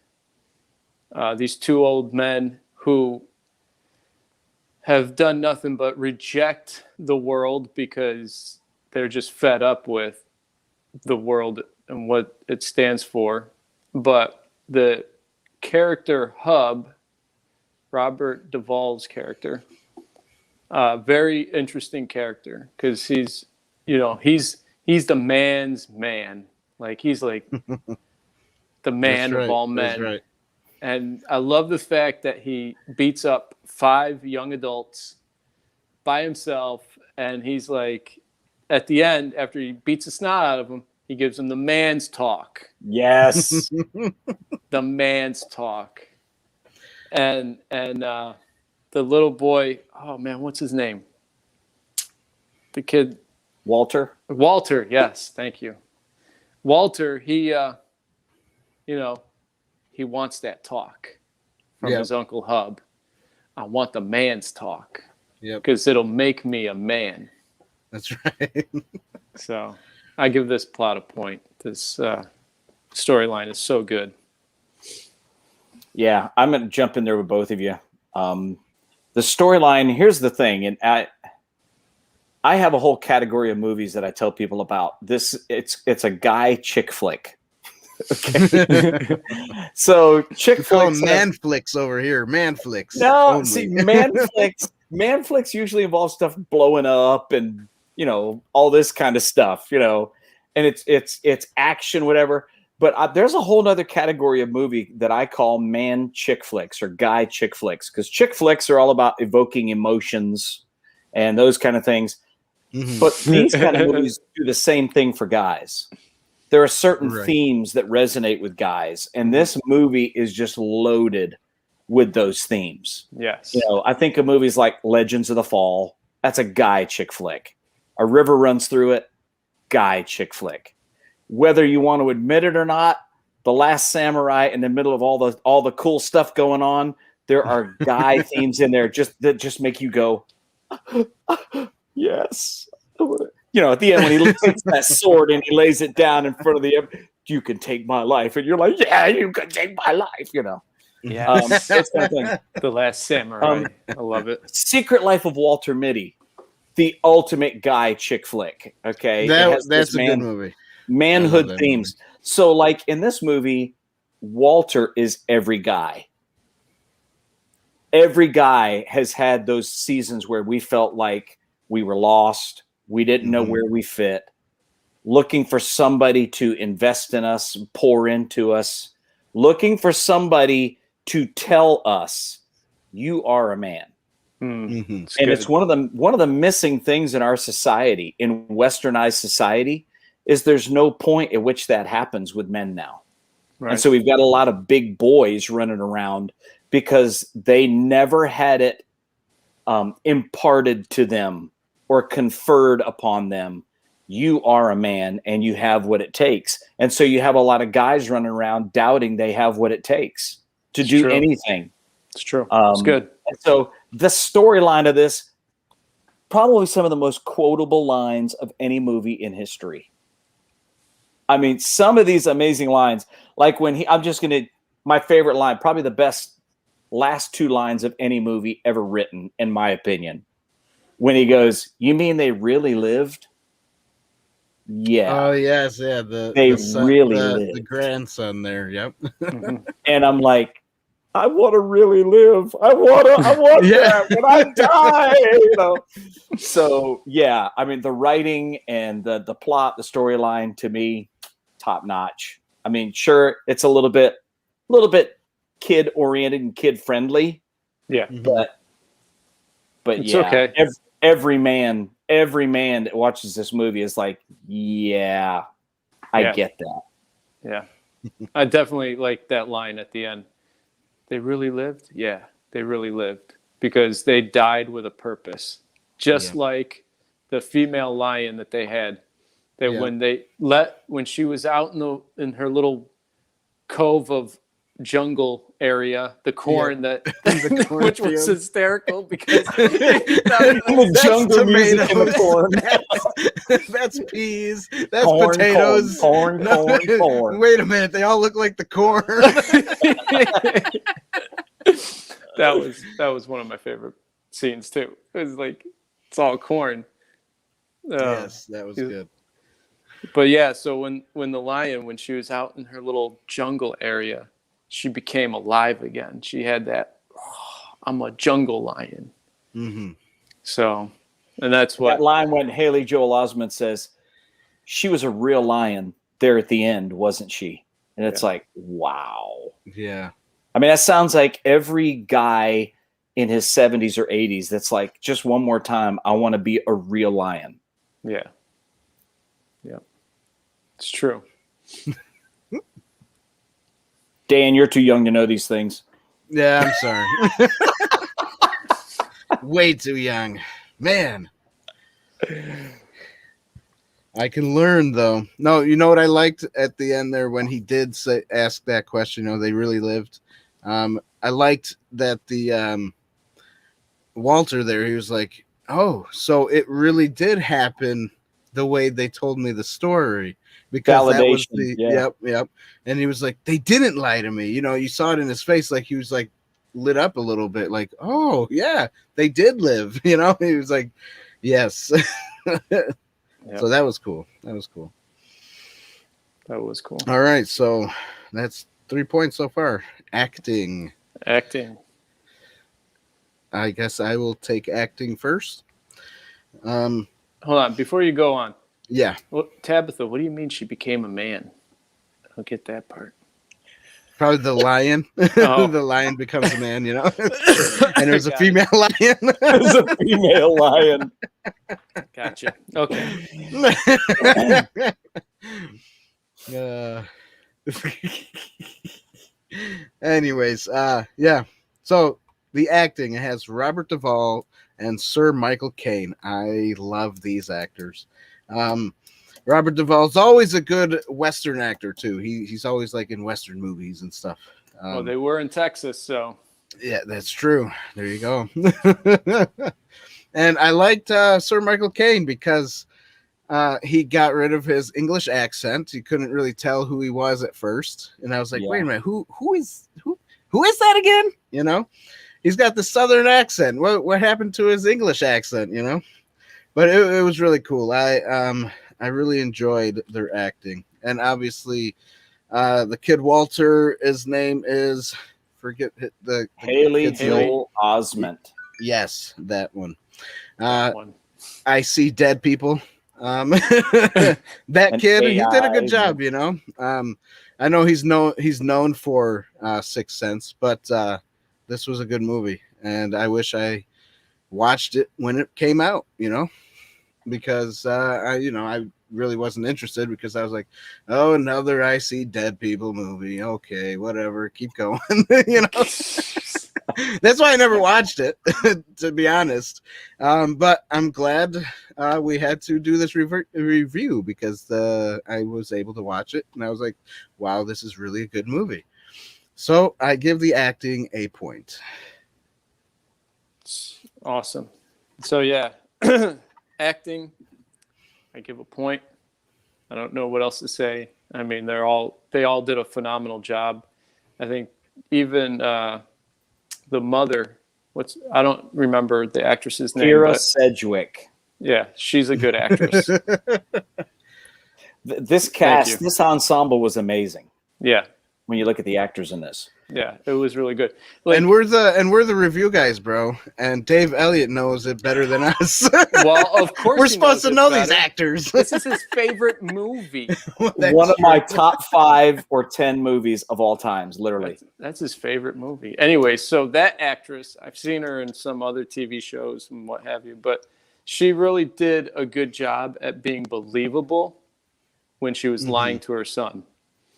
These two old men who have done nothing but reject the world because they're just fed up with the world and what it stands for. But the character Hub, Robert Duvall's character, very interesting character, because he's the man's man. Like, he's like the man of all men. That's right. And I love the fact that he beats up 5 young adults by himself, and he's like, at the end, after he beats the snot out of them, he gives them the man's talk. Yes. The man's talk. And the little boy, oh man, what's his name? The kid. Walter, yes, thank you. Walter, he he wants that talk from his Uncle Hub. I want the man's talk. Yep. Because it'll make me a man. That's right. So I give this plot a point. This storyline is so good. Yeah, I'm going to jump in there with both of you. The storyline, here's the thing, and I have a whole category of movies that I tell people about. It's a guy chick flick. Okay. So chick flicks, man flicks over here. Man flicks. No, only. See, man flicks usually involve stuff blowing up and all this kind of stuff, and it's action, whatever. But there's a whole other category of movie that I call man chick flicks or guy chick flicks, because chick flicks are all about evoking emotions and those kind of things. Mm-hmm. But these kind of movies do the same thing for guys. There are certain themes that resonate with guys, and this movie is just loaded with those themes. Yes. I think of movies like Legends of the Fall. That's a guy chick flick. A River Runs Through It, guy chick flick. Whether you want to admit it or not, The Last Samurai, in the middle of all the cool stuff going on, there are guy themes in there that just make you go, yes. At the end when he takes that sword and he lays it down in front of you can take my life, and you're like, yeah, you can take my life. Yeah, It's nothing. The Last Samurai. I love it. Secret Life of Walter Mitty, the ultimate guy chick flick. Okay, That's a good movie. Manhood themes. Movie. So, like in this movie, Walter is every guy. Every guy has had those seasons where we felt like we were lost. We didn't know where we fit. Looking for somebody to invest in us, pour into us. Looking for somebody to tell us, you are a man. And it's one of the missing things in our society, in westernized society, is there's no point at which that happens with men now. Right. And so we've got a lot of big boys running around because they never had it imparted to them or conferred upon them. You are a man and you have what it takes. And so you have a lot of guys running around doubting they have what it takes to do anything. It's true. It's good. So the storyline of this, probably some of the most quotable lines of any movie in history. I mean, some of these amazing lines, like when my favorite line, probably the best last two lines of any movie ever written, in my opinion. When he goes, "You mean they really lived?" Yeah. Oh yes, yeah. They really lived. The grandson there. Yep. And I'm like, I want to really live. I want that when I die. You know. So yeah, I mean, the writing and the plot, the storyline, to me, top notch. I mean, sure, it's a little bit kid oriented and kid friendly. Yeah, but it's okay. Every man that watches this movie is like, I get that. Yeah, I definitely like that line at the end. They really lived? Yeah, they really lived because they died with a purpose. Just like the female lion that they had. That when she was out in her little cove of jungle area, the corn which was hysterical because the jungle music in the corn. That's peas. That's corn, potatoes. Corn. Wait a minute, they all look like the corn. That was one of my favorite scenes too. It was like it's all corn. Yes, that was good. But yeah, so when the lion, when she was out in her little jungle area, she became alive again. She had that, I'm a jungle lion. Mm-hmm. So, and that's what that line when Haley Joel Osment says, she was a real lion there at the end, wasn't she? And it's like, wow. Yeah. I mean, that sounds like every guy in his 70s or 80s that's like, just one more time, I want to be a real lion. Yeah. Yeah. It's true. Dan, you're too young to know these things. Yeah, I'm sorry. Way too young. Man. I can learn, though. No, you know what I liked at the end there when he did ask that question, they really lived? I liked that the Walter there, he was like, oh, so it really did happen the way they told me the story. Because validation. That was yep. And he was like, they didn't lie to me. You saw it in his face, like he was like lit up a little bit, like, oh yeah, they did live. He was like, yes. So that was cool. That was cool. All right, so that's 3 points so far. Acting. I guess I will take acting first. Hold on, before you go on. Yeah. Well, Tabitha, what do you mean she became a man? I don't get that part. Probably the lion. Oh. The lion becomes a man, and it was a female lion. It was a female lion. Gotcha. Okay. Anyways, yeah. So the acting, it has Robert Duvall and Sir Michael Caine. I love these actors. Robert Duvall's always a good Western actor too. He's always like in Western movies and stuff. Well, they were in Texas, so yeah, that's true. There you go. And I liked Sir Michael Caine because he got rid of his English accent. You couldn't really tell who he was at first, and I was like, wait a minute, who who is that again? You know, he's got the Southern accent. What happened to his English accent? You know, but it was really cool. I really enjoyed their acting, and obviously, the kid Walter, his name is forget the Haley Joel Osment. Yes, that one. That one. I see dead people. That kid, he did a good job, you know. I know he's known for Sixth Sense, but this was a good movie, and I wish I watched it when it came out, you know, because I really wasn't interested because I was like, oh, another I see dead people movie. Okay, whatever, keep going, you know. That's why I never watched it, to be honest. But I'm glad we had to do this review because I was able to watch it, and I was like, wow, this is really a good movie. So I give the acting a point. Awesome. So yeah, acting, I give a point. I don't know what else to say. I mean, they all did a phenomenal job. I think even the mother, I don't remember the actress's name. Kira Sedgwick. Yeah, she's a good actress. This cast, this ensemble was amazing. Yeah. When you look at the actors in this. Yeah, it was really good. And we're the review guys, bro. And Dave Elliott knows it better than us. Well, of course we're supposed to know these actors. This is his favorite movie. One of my top 5 or 10 movies of all times, literally. That's his favorite movie. Anyway, so that actress, I've seen her in some other TV shows and what have you, but she really did a good job at being believable when she was lying to her son.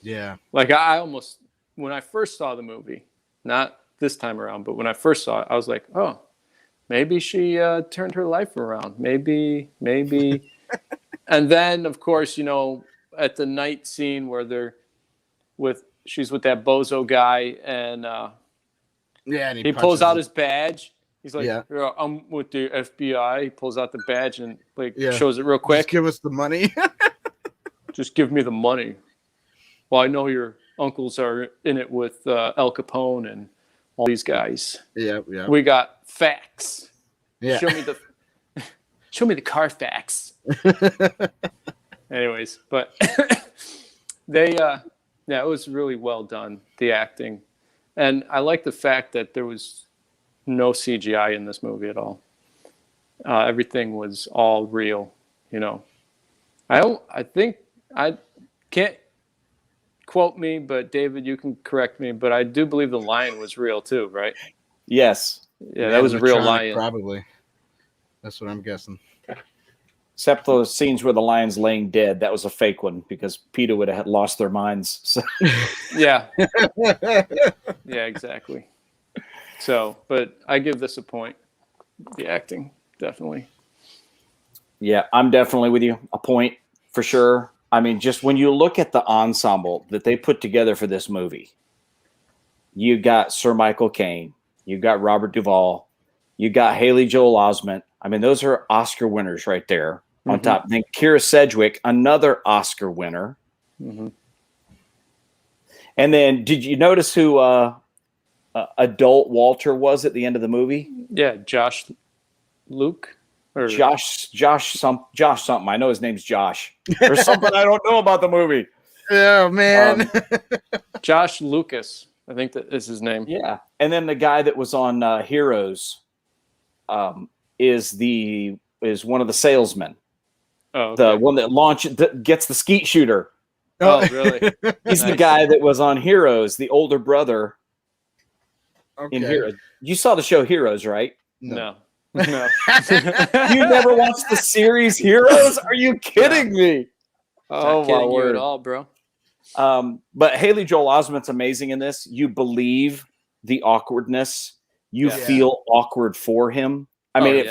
Yeah. Like I almost, when I first saw the movie, not this time around, but when I first saw it, I was like, oh, maybe she turned her life around. Maybe. And then, of course, you know, at the night scene where she's with that bozo guy, and and he pulls out his badge. He's like, yeah, I'm with the FBI. He pulls out the badge and shows it real quick. Just give us the money. Just give me the money. Well, I know your uncles are in it with Al Capone and all these guys. Yeah. We got facts. Yeah. Show me the Carfax. Anyways, but it was really well done, the acting. And I like the fact that there was no CGI in this movie at all. Everything was all real, you know. I think I can't quote me, but David, you can correct me, but I do believe the lion was real too, right? Yes. Yeah, that was a real lion. Probably. That's what I'm guessing. Except those scenes where the lion's laying dead, that was a fake one because PETA would have lost their minds. So. Yeah. Yeah, exactly. So, but I give this a point. The acting, definitely. Yeah, I'm definitely with you. A point for sure. I mean, just when you look at the ensemble that they put together for this movie, you got Sir Michael Caine, you got Robert Duvall, you got Haley Joel Osment. I mean, those are Oscar winners right there on top. Then Kira Sedgwick, another Oscar winner. Mm-hmm. And then did you notice who adult Walter was at the end of the movie? Yeah, Josh Luke. Or Josh something. I know his name's Josh. Or something I don't know about the movie. Oh, man. Josh Lucas. I think that is his name. Yeah. And then the guy that was on Heroes is one of the salesmen. Oh, okay. The one that gets the skeet shooter. Oh, really? He's the guy that was on Heroes, the older brother in Heroes. You saw the show Heroes, right? No. You never watched the series Heroes? Are you kidding me? Oh, my word. At all, bro. But Haley Joel Osment's amazing in this. You believe the awkwardness. You feel awkward for him. I mean,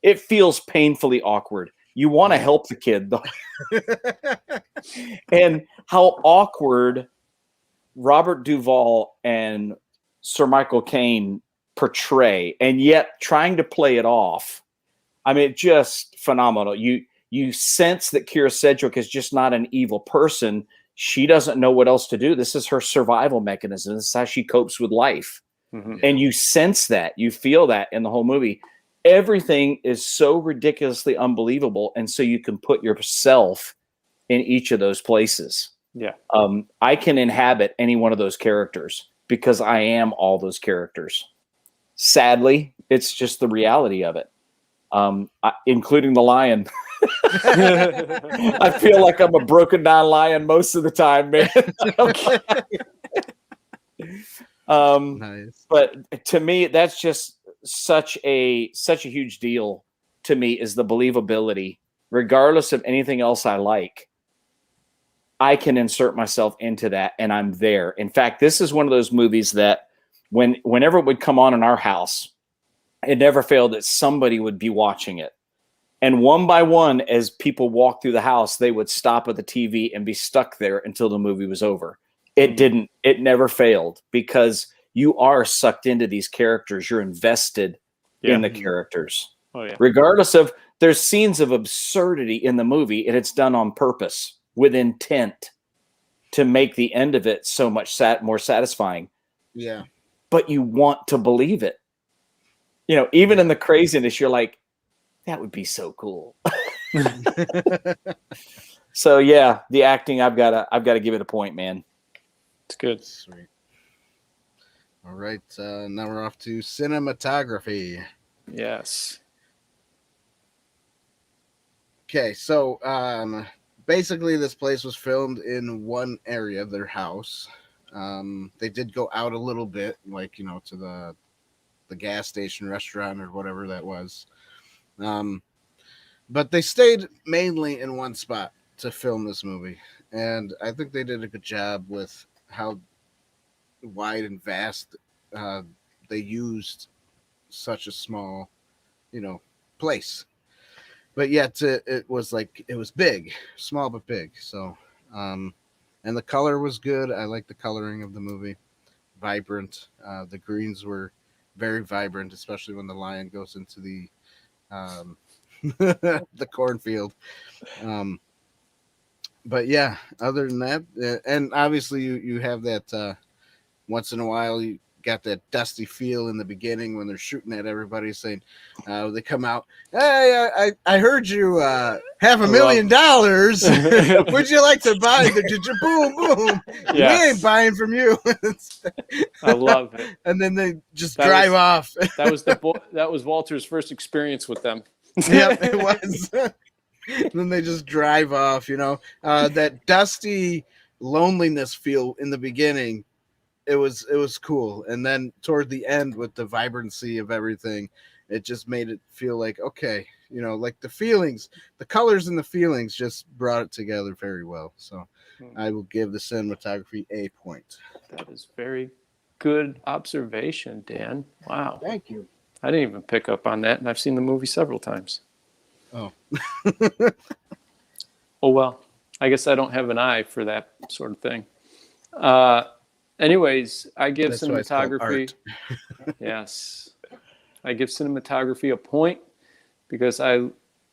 it feels painfully awkward. You want to help the kid, though. And how awkward Robert Duvall and Sir Michael Caine portray, and yet trying to play it off. I mean, just phenomenal. You sense that Kira Sedgwick is just not an evil person. she doesn't know what else to do. This is her survival mechanism. This is how she copes with life. Mhm. And you sense that, you feel that in the whole movie. Everything is so ridiculously unbelievable. And so you can put yourself in each of those places. Yeah. I can inhabit any one of those characters because I am all those characters. Sadly, it's just the reality of it. Including the lion. I feel like I'm a broken down lion most of the time, man. Nice. But to me, that's just such a huge deal to me, is the believability. Regardless of anything else I like, I can insert myself into that and I'm there. In fact, this is one of those movies that whenever it would come on in our house, it never failed that somebody would be watching it. And one by one, as people walked through the house, they would stop at the TV and be stuck there until the movie was over. It never failed, because you are sucked into these characters. You're invested in the characters. Oh, yeah. Regardless of, there's scenes of absurdity in the movie, and it's done on purpose with intent to make the end of it so much more satisfying. Yeah. But you want to believe it. You know, even in the craziness, you're like, that would be so cool. So yeah, the acting, I've got to give it a point, man. It's good. Sweet. All right. Now we're off to cinematography. Yes. Okay. So basically, this place was filmed in one area of their house. They did go out a little bit, like, you know, to the gas station, restaurant, or whatever that was. But they stayed mainly in one spot to film this movie. And I think they did a good job with how wide and vast they used such a small, you know, place. But yet it was big, small but big. So, and the color was good. I like the coloring of the movie. Vibrant. The greens were very vibrant, especially when the lion goes into the the cornfield. But yeah, other than that, and obviously you have that once in a while you got that dusty feel in the beginning when they're shooting at everybody, saying they come out, hey, I heard you $500,000. Would you like to buy the boom boom? Yes. We ain't buying from you. I love it. And then they just drive off. That was Walter's first experience with them. Yep, it was. And then they just drive off, you know. That dusty loneliness feel in the beginning, it was cool. And then toward the end, with the vibrancy of everything, it just made it feel like, okay, you know, like the feelings, the colors and the feelings just brought it together very well. So I will give the cinematography a point. That is very good observation, Dan. Wow. Thank you. I didn't even pick up on that, and I've seen the movie several times. Oh. Oh, well, I guess I don't have an eye for that sort of thing. Anyways, I give That's why it's called cinematography. art. Yes. I give cinematography a point because I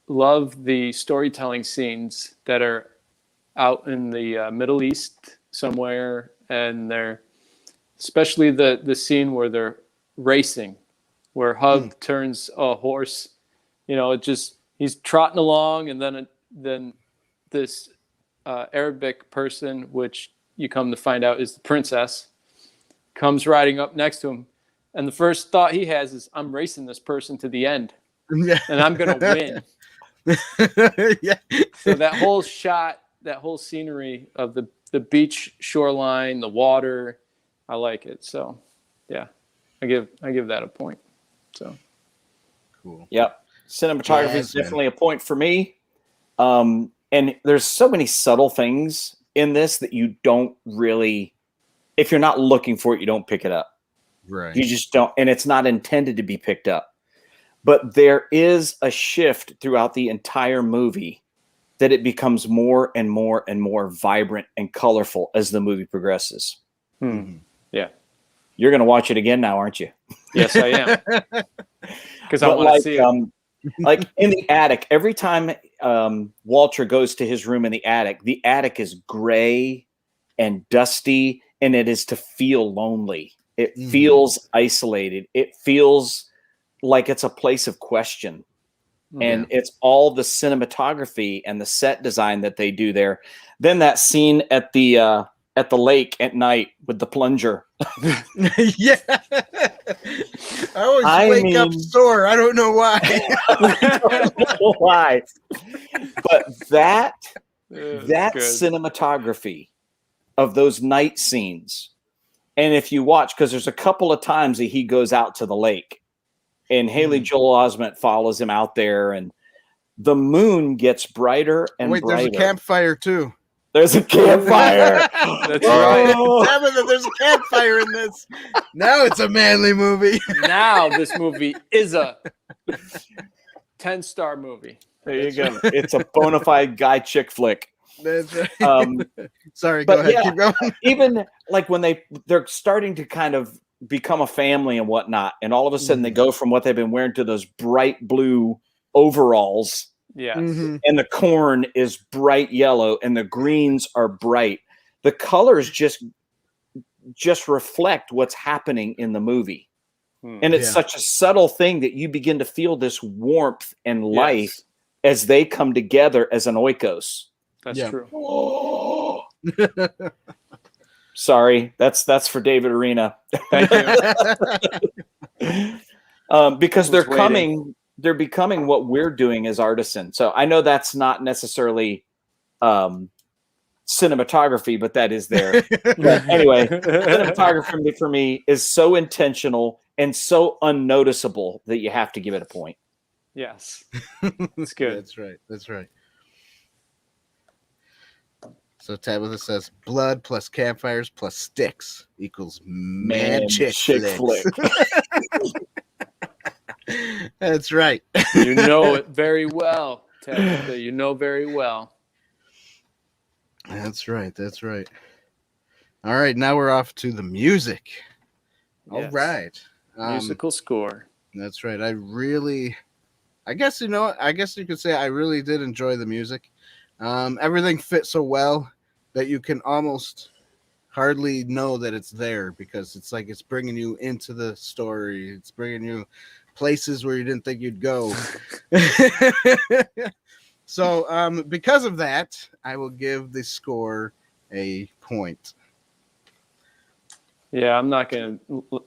love the storytelling scenes that are out in the Middle East somewhere, and they're especially the scene where they're racing, where Hug turns a horse. You know, it just, he's trotting along, and then this Arabic person, which you come to find out is the princess, comes riding up next to him, and the first thought he has is, I'm racing this person to the end, and I'm gonna win. Yeah. So that whole shot, that whole scenery of the beach shoreline, the water, I like it. So yeah, I give that a point. So Cool. Yep. Cinematography is definitely a point for me. And there's so many subtle things in this that you don't really, if you're not looking for it, you don't pick it up. Right. You just don't, and it's not intended to be picked up. But there is a shift throughout the entire movie that it becomes more and more and more vibrant and colorful as the movie progresses. Mm-hmm. Yeah. You're going to watch it again now, aren't you? Yes, I am. Because I want to see it. Like in the attic, every time Walter goes to his room in the attic is gray and dusty, and it is to feel lonely. It Mhm. feels isolated. It feels like it's a place of question. And it's all the cinematography and the set design that they do there. Then that scene at the lake at night with the plunger. Yeah. I always wake up sore. I don't know why. I don't know why. But that Good. cinematography of those night scenes, and if you watch, because there's a couple of times that he goes out to the lake, and Haley Joel Osment follows him out there, and the moon gets brighter and Wait, brighter. there's a campfire too. There's a campfire. That's right. Damn it, there's a campfire in this. Now it's a manly movie. Now this movie is a 10-star movie. There you go. It's a bona fide guy chick flick. That's right. Sorry, go but ahead. yeah, Keep going. Even like when they're starting to kind of become a family and whatnot, and all of a sudden they go from what they've been wearing to those bright blue overalls. Yes. Mhm. And the corn is bright yellow and the greens are bright. The colors just reflect what's happening in the movie. And it's such a subtle thing that you begin to feel this warmth and life as they come together as an oikos. That's true. Sorry, that's for David Arena. Thank you. Because they're becoming what we're doing as artisans. So I know that's not necessarily cinematography, but that is there. But anyway, cinematography for me is so intentional and so unnoticeable that you have to give it a point. Yes. That's good. That's right. So Tabitha says blood plus campfires plus sticks equals man chick flick. That's right. You know it very well, Tabitha. You know very well. That's right. That's right. All right. Now we're off to the music. All Yes. right. Musical score. That's right. I guess you could say I really did enjoy the music. Everything fit so well that you can almost hardly know that it's there, because it's like it's bringing you into the story. It's bringing you places where you didn't think you'd go. So because of that, I will give the score a point. Yeah, I'm not going to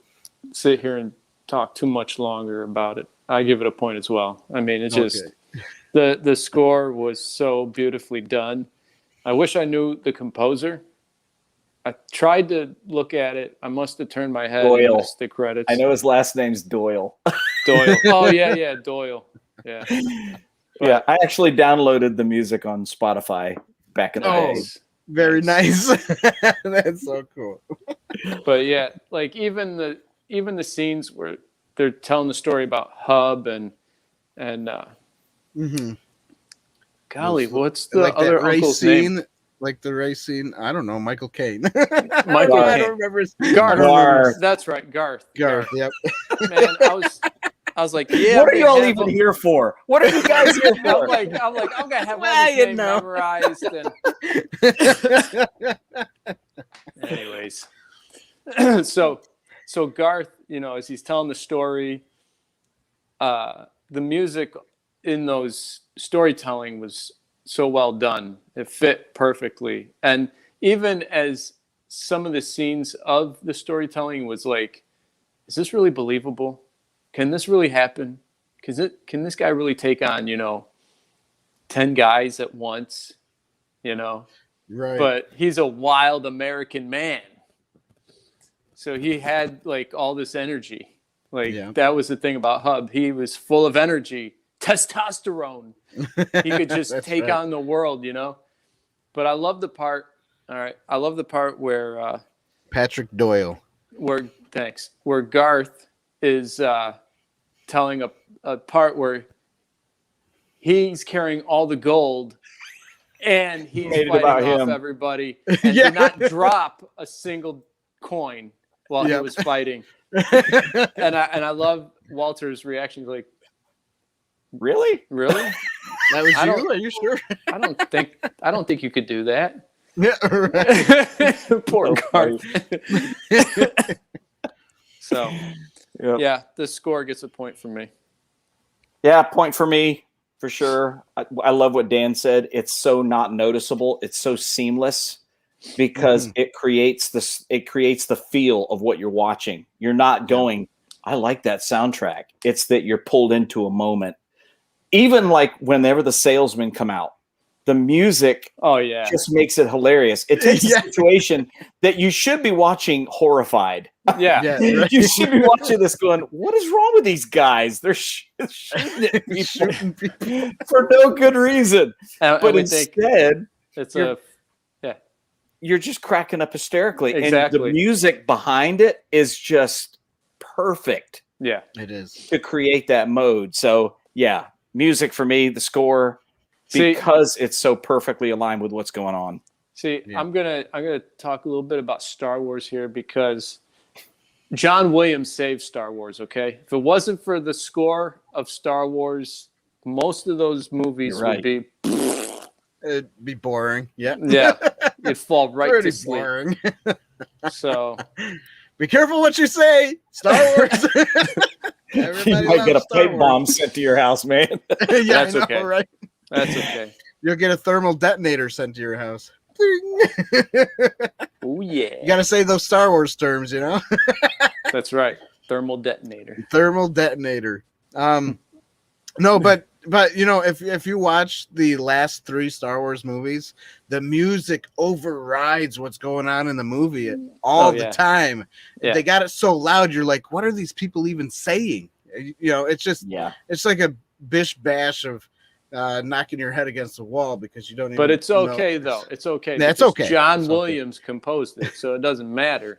sit here and talk too much longer about it. I give it a point as well. I mean, it's just the score was so beautifully done. I wish I knew the composer. I tried to look at it. I must have turned my head and missed the credits. I know his last name's Doyle. Doyle. Oh, yeah, Doyle. Yeah. But, yeah, I actually downloaded the music on Spotify back in the day. Very nice. That's so cool. But yeah, like even the scenes where they're telling the story about Hub and golly, what's the like other uncle's name? Like the race scene, I don't know, Michael Caine. Michael I Caine. don't remember. Garth. That's right, Garth. Garth. Yep. Man, I was like, yeah. What are you all even here for? What are you guys here for? I'm gonna have all this name memorized. Anyways, so Garth, as he's telling the story, the music in those storytelling was so well done. It fit perfectly. And even as some of the scenes of the storytelling was like, is this really believable? Can this really happen? Can this guy really take on, 10 guys at once? Right. But he's a wild American man. So he had like all this energy. That was the thing about Hub. He was full of energy, testosterone. He could just take on the world, But I love the part. All right. I love the part where Patrick Doyle. Where Garth is telling a part where he's carrying all the gold and he's fighting off everybody and did not drop a single coin while he was fighting. And I love Walter's reaction. He's like, Really? That was you? Are you sure? I don't think you could do that. Yeah, right. Poor Okay. Garth. So, Yep. yeah, the score gets a point from me. Yeah, point for me for sure. I love what Dan said. It's so not noticeable. It's so seamless because it creates this. It creates the feel of what you're watching. You're not going, I like that soundtrack. It's that you're pulled into a moment. Even like whenever the salesmen come out, the music Oh yeah, just makes it hilarious. It takes a situation that you should be watching horrified. yeah. Yeah, right. You should be watching this going, what is wrong with these guys? They're shooting at people Shooting people. for no good reason. And But we think instead, it's you're just cracking up hysterically. Exactly. And the music behind it is just perfect yeah. It is. to create that mode. So, yeah, music for me, the score, See, because it's so perfectly aligned with what's going on. See, Yeah. I'm gonna talk a little bit about Star Wars here because John Williams saved Star Wars. Okay, if it wasn't for the score of Star Wars, most of those movies You're right. would be It'd be boring. Yeah. yeah, you'd fall right Pretty to sleep. boring. So Be careful what you say. Star Wars. You Everybody might get a loves Star pipe bomb Wars. sent to your house, man. Yeah, That's I know, okay. right? that's okay. You'll get a thermal detonator sent to your house. Ding. Oh You yeah, got to say those Star Wars terms, you know? that's right. Thermal detonator. Thermal detonator. No, but you know, if you watch the last 3 Star Wars movies, the music overrides what's going on in the movie all the time. Yeah. They got it so loud, you're like, what are these people even saying? You know, it's just it's like a bish bash of knocking your head against the wall because you don't even. But it's know. okay though. It's okay. That's because okay. John It's okay. Williams composed it, so it doesn't matter.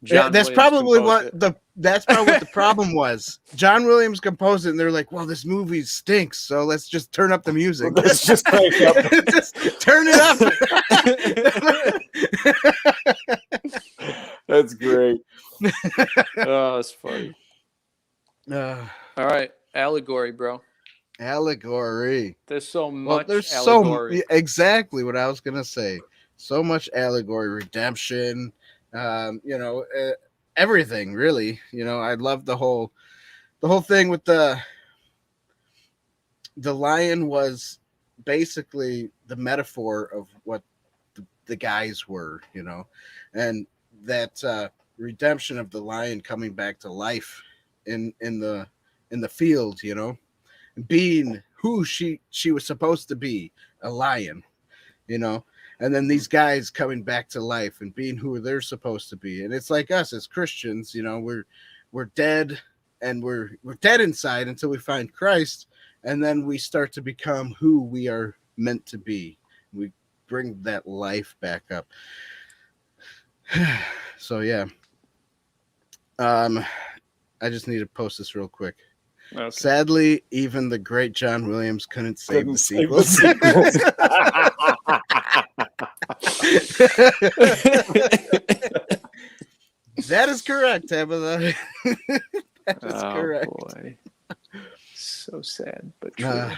That's Williams probably composed what that's probably what the problem was. John Williams composed it, and they're like, "Well, this movie stinks, so let's just turn up the music. Let's just crank up. Just turn it up." That's great. Oh, that's funny. All right, allegory, bro. Allegory. There's so Well, much there's allegory. exactly what I was gonna say. So much allegory, redemption. You know, everything really. You know, I love the whole thing with the lion was basically the metaphor of what the guys were, you know, and that redemption of the lion coming back to life in the field, you know, being who she was supposed to be, a lion, you know. And then these guys coming back to life and being who they're supposed to be. And it's like us as Christians, you know, we're dead and we're dead inside until we find Christ. And then we start to become who we are meant to be. We bring that life back up. So, yeah. I just need to post this real quick. Okay. Sadly, even the great John Williams couldn't save the sequels. That is correct, Tabitha. That is correct. Boy. So sad, but true.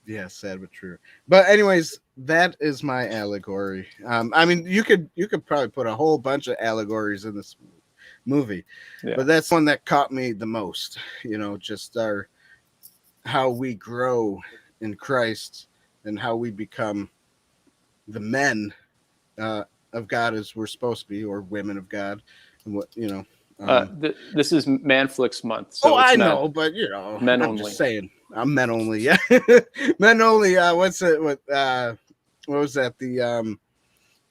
Yeah, sad but true. But anyways, that is my allegory. I mean, you could probably put a whole bunch of allegories in this movie, but that's one that caught me the most. You know, just how we grow in Christ and how we become the men of God as we're supposed to be, or women of God, and what, you know. This is Manflix month. So I know, but you know, men I'm only. just saying, I'm men only. Yeah, men only. What's it? What was that? The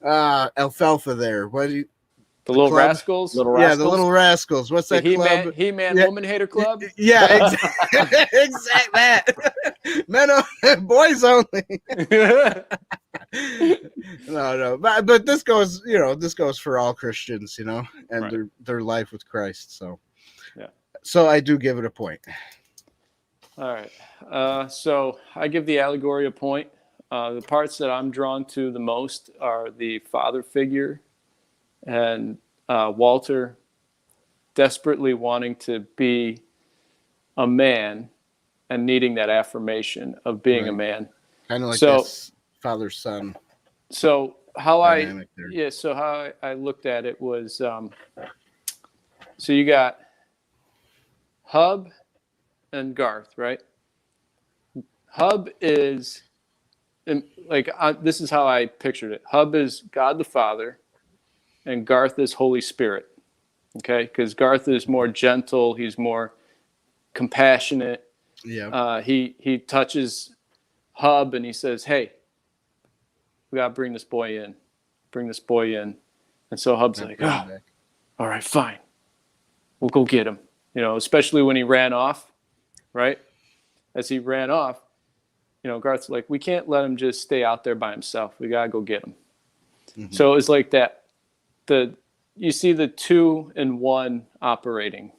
alfalfa there. What do you? The Little club? Rascals? Yeah, the Little Rascals. What's that club? He-Man Woman Hater Club? Yeah, exactly that. Men only, boys only. No, but this goes, you know, this goes for all Christians, you know, and their life with Christ. So, so I do give it a point. All right. So I give the allegory a point. The parts that I'm drawn to the most are the father figure and Walter desperately wanting to be a man and needing that affirmation of being a man. Kind of like this father son. So how dynamic there. so how I looked at it was, so you got Hub and Garth, right? Hub is this is how I pictured it. Hub is God the Father, and Garth is Holy Spirit. Okay, because Garth is more gentle. He's more compassionate. Yeah. He touches Hub and he says, "Hey, we gotta bring this boy in. Bring this boy in." And so Hub's like, "Oh, all right, fine. We'll go get him." You know, especially when he ran off, right? As he ran off, you know, Garth's like, "We can't let him just stay out there by himself. We gotta go get him." Mm-hmm. So it's like that. You see the 2 in 1 operating.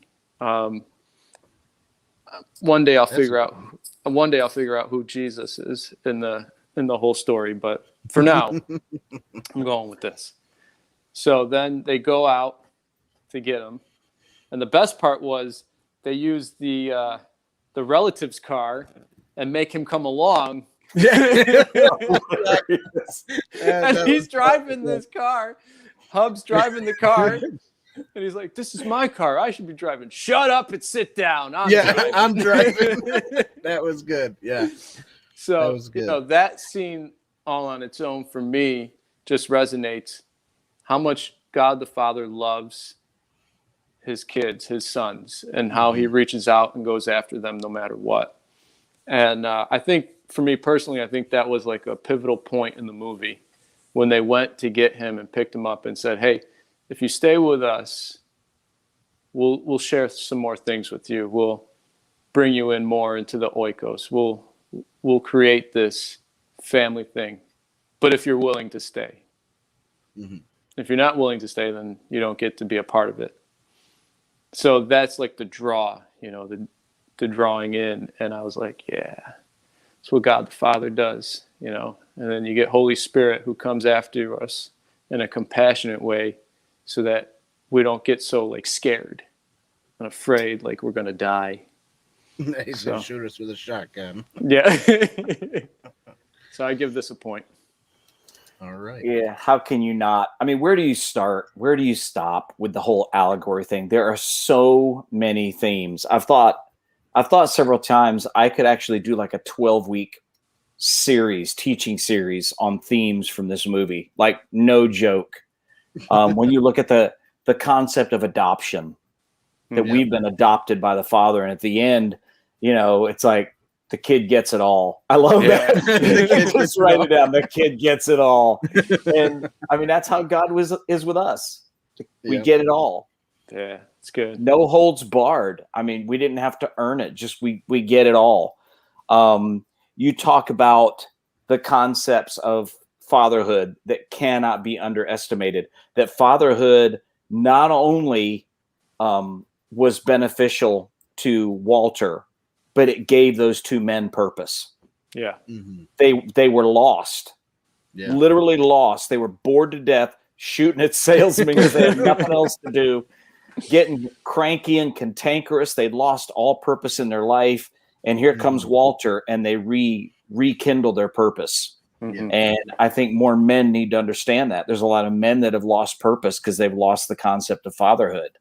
One day I'll figure out who Jesus is in the whole story, but for now, I'm going with this. So then they go out to get him, and the best part was they used the relative's car and make him come along. And he's driving this car. Hub's driving the car, and he's like, "This is my car. I should be driving." "Shut up and sit down." I'm driving. That was good. Yeah. So that was good. You know, that scene all on its own for me just resonates. How much God the Father loves his kids, his sons, and how he reaches out and goes after them no matter what. And I think for me personally, I think that was like a pivotal point in the movie when they went to get him and picked him up and said, "Hey, if you stay with us, we'll share some more things with you. We'll bring you in more into the oikos. We'll create this family thing. But if you're willing to stay, if you're not willing to stay, then you don't get to be a part of it." So that's like the draw, you know, the drawing in. And I was like, yeah, that's what God the Father does, you know. And then you get Holy Spirit who comes after us in a compassionate way so that we don't get so like scared and afraid like we're going to die. He's going to shoot us with a shotgun. Yeah. So I give this a point. All right. Yeah. How can you not? I mean, where do you start? Where do you stop with the whole allegory thing? There are so many themes. I've thought several times I could actually do like a 12-week teaching series on themes from this movie. Like, no joke. When you look at the concept of adoption, that we've been adopted by the Father, and at the end, you know, it's like the kid gets it all. I love that. Just write it down. The kid gets it all. And I mean, that's how God is with us. We get it all. Yeah, it's good. No holds barred. I mean, we didn't have to earn it. Just we get it all. You talk about the concepts of fatherhood that cannot be underestimated. That fatherhood not only was beneficial to Walter, but it gave those 2 men purpose. Yeah. They were lost. Yeah. Literally lost. They were bored to death, shooting at salesmen because they had nothing else to do, getting cranky and cantankerous. They'd lost all purpose in their life. And here comes Walter, and they rekindle their purpose. And I think more men need to understand that. There's a lot of men that have lost purpose because they've lost the concept of fatherhood.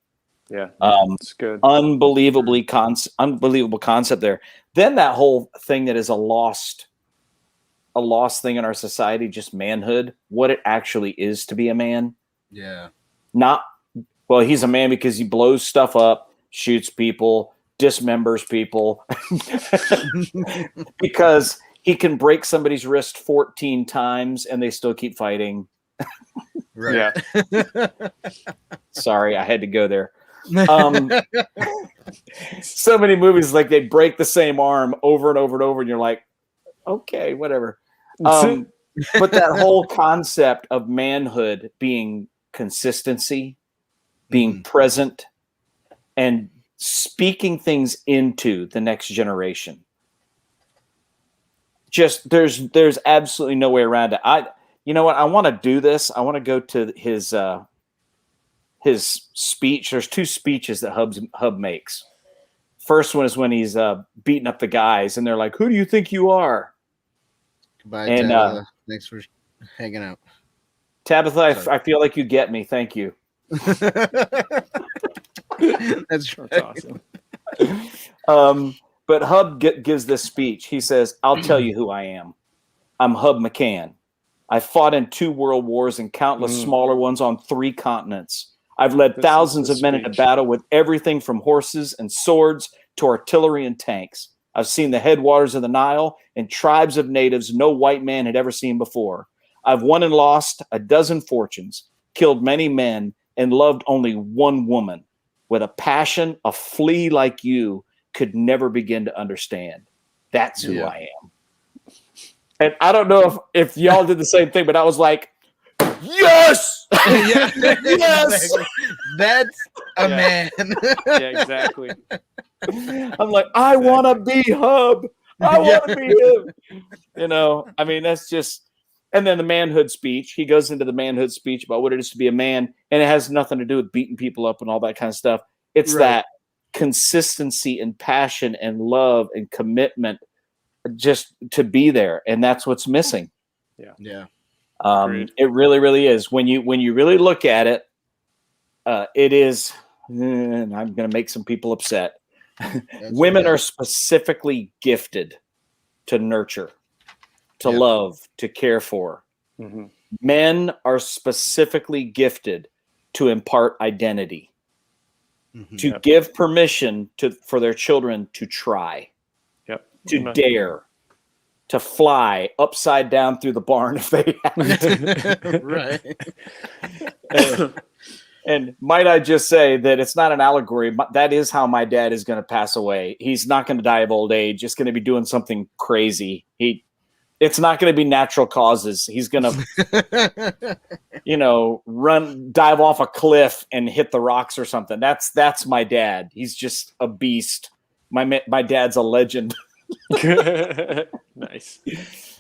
Yeah, that's good. Unbelievable concept there. Then that whole thing that is a lost thing in our society, just manhood, what it actually is to be a man. Yeah. Not, well, he's a man because he blows stuff up, shoots people, dismembers people, because he can break somebody's wrist 14 times and they still keep fighting. Right. Yeah. Sorry, I had to go there. So many movies, like they break the same arm over and over and over, and you're like, okay, whatever. But that whole concept of manhood being consistency, being present, and speaking things into the next generation. Just there's absolutely no way around it. You know what? I want to do this. I want to go to his speech. There's 2 speeches that Hub makes. First one is when he's beating up the guys, and they're like, "Who do you think you are?" Goodbye, and thanks for hanging out. Tabitha, I feel like you get me. Thank you. That's That's awesome. But Hub gives this speech. He says, "I'll tell you who I am. I'm Hub McCann. I fought in 2 world wars and countless smaller ones on 3 continents. I've led thousands of men into battle with everything from horses and swords to artillery and tanks. I've seen the headwaters of the Nile and tribes of natives no white man had ever seen before. I've won and lost a dozen fortunes, killed many men, and loved only one woman with a passion a flea like you could never begin to understand. That's who I am." And I don't know if y'all did the same thing, but I was like, yes! Yeah, yes! exactly. That's a man. Yeah, exactly. I'm like, I want to be Hub. I want to be him. You know, I mean, that's just. And then the manhood speech. He goes into the manhood speech about what it is to be a man, and it has nothing to do with beating people up and all that kind of stuff. It's that consistency and passion and love and commitment just to be there, and that's what's missing. Yeah. It really, really is. When you really look at it, it is. And I'm going to make some people upset. Women are specifically gifted to nurture, to love, to care for. Mm-hmm. Men are specifically gifted to impart identity, to give permission for their children to try, to dare, to fly upside down through the barn if they have to. And might I just say that it's not an allegory. That is how my dad is going to pass away. He's not going to die of old age. It's going to be doing something crazy. It's not going to be natural causes. He's going to, dive off a cliff and hit the rocks or something. That's my dad. He's just a beast. My dad's a legend. Nice.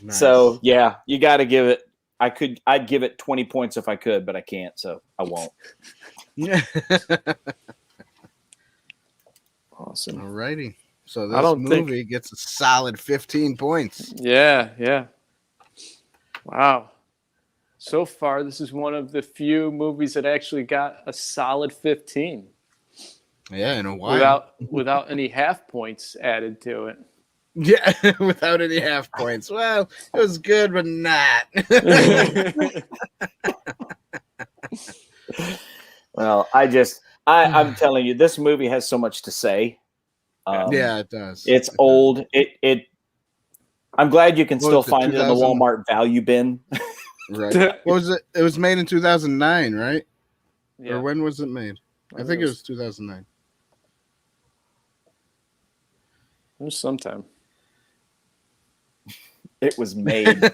So yeah, you got to give it. I'd give it 20 points if I could, but I can't, so I won't. Awesome. Alrighty. So this movie gets a solid 15 points. Yeah. Wow. So far, this is one of the few movies that actually got a solid 15. Yeah, in a while. Without any half points added to it. Yeah, without any half points. Well, it was good, but not. Well, I'm telling you, this movie has so much to say. Yeah, it does. It's old. I'm glad you can still find it in the Walmart value bin. Right. What was it? It was made in 2009, right? Yeah. Or when was it made? I think it was 2009. It was sometime. It was made.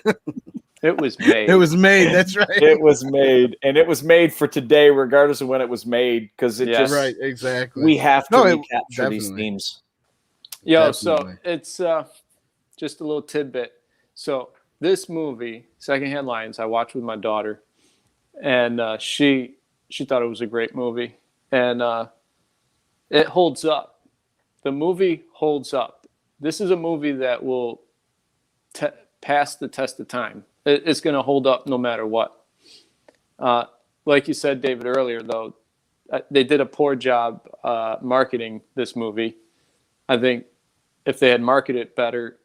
It was made. It was made. That's right. It was made, and it was made for today, regardless of when it was made, because right, exactly. We have to recapture these themes. Yo, so it's just a little tidbit. So this movie, Secondhand Lions, I watched with my daughter, and she thought it was a great movie, and it holds up. The movie holds up. This is a movie that will pass the test of time. It's going to hold up no matter what. Like you said, David, earlier, though, they did a poor job marketing this movie. I think if they had marketed it better,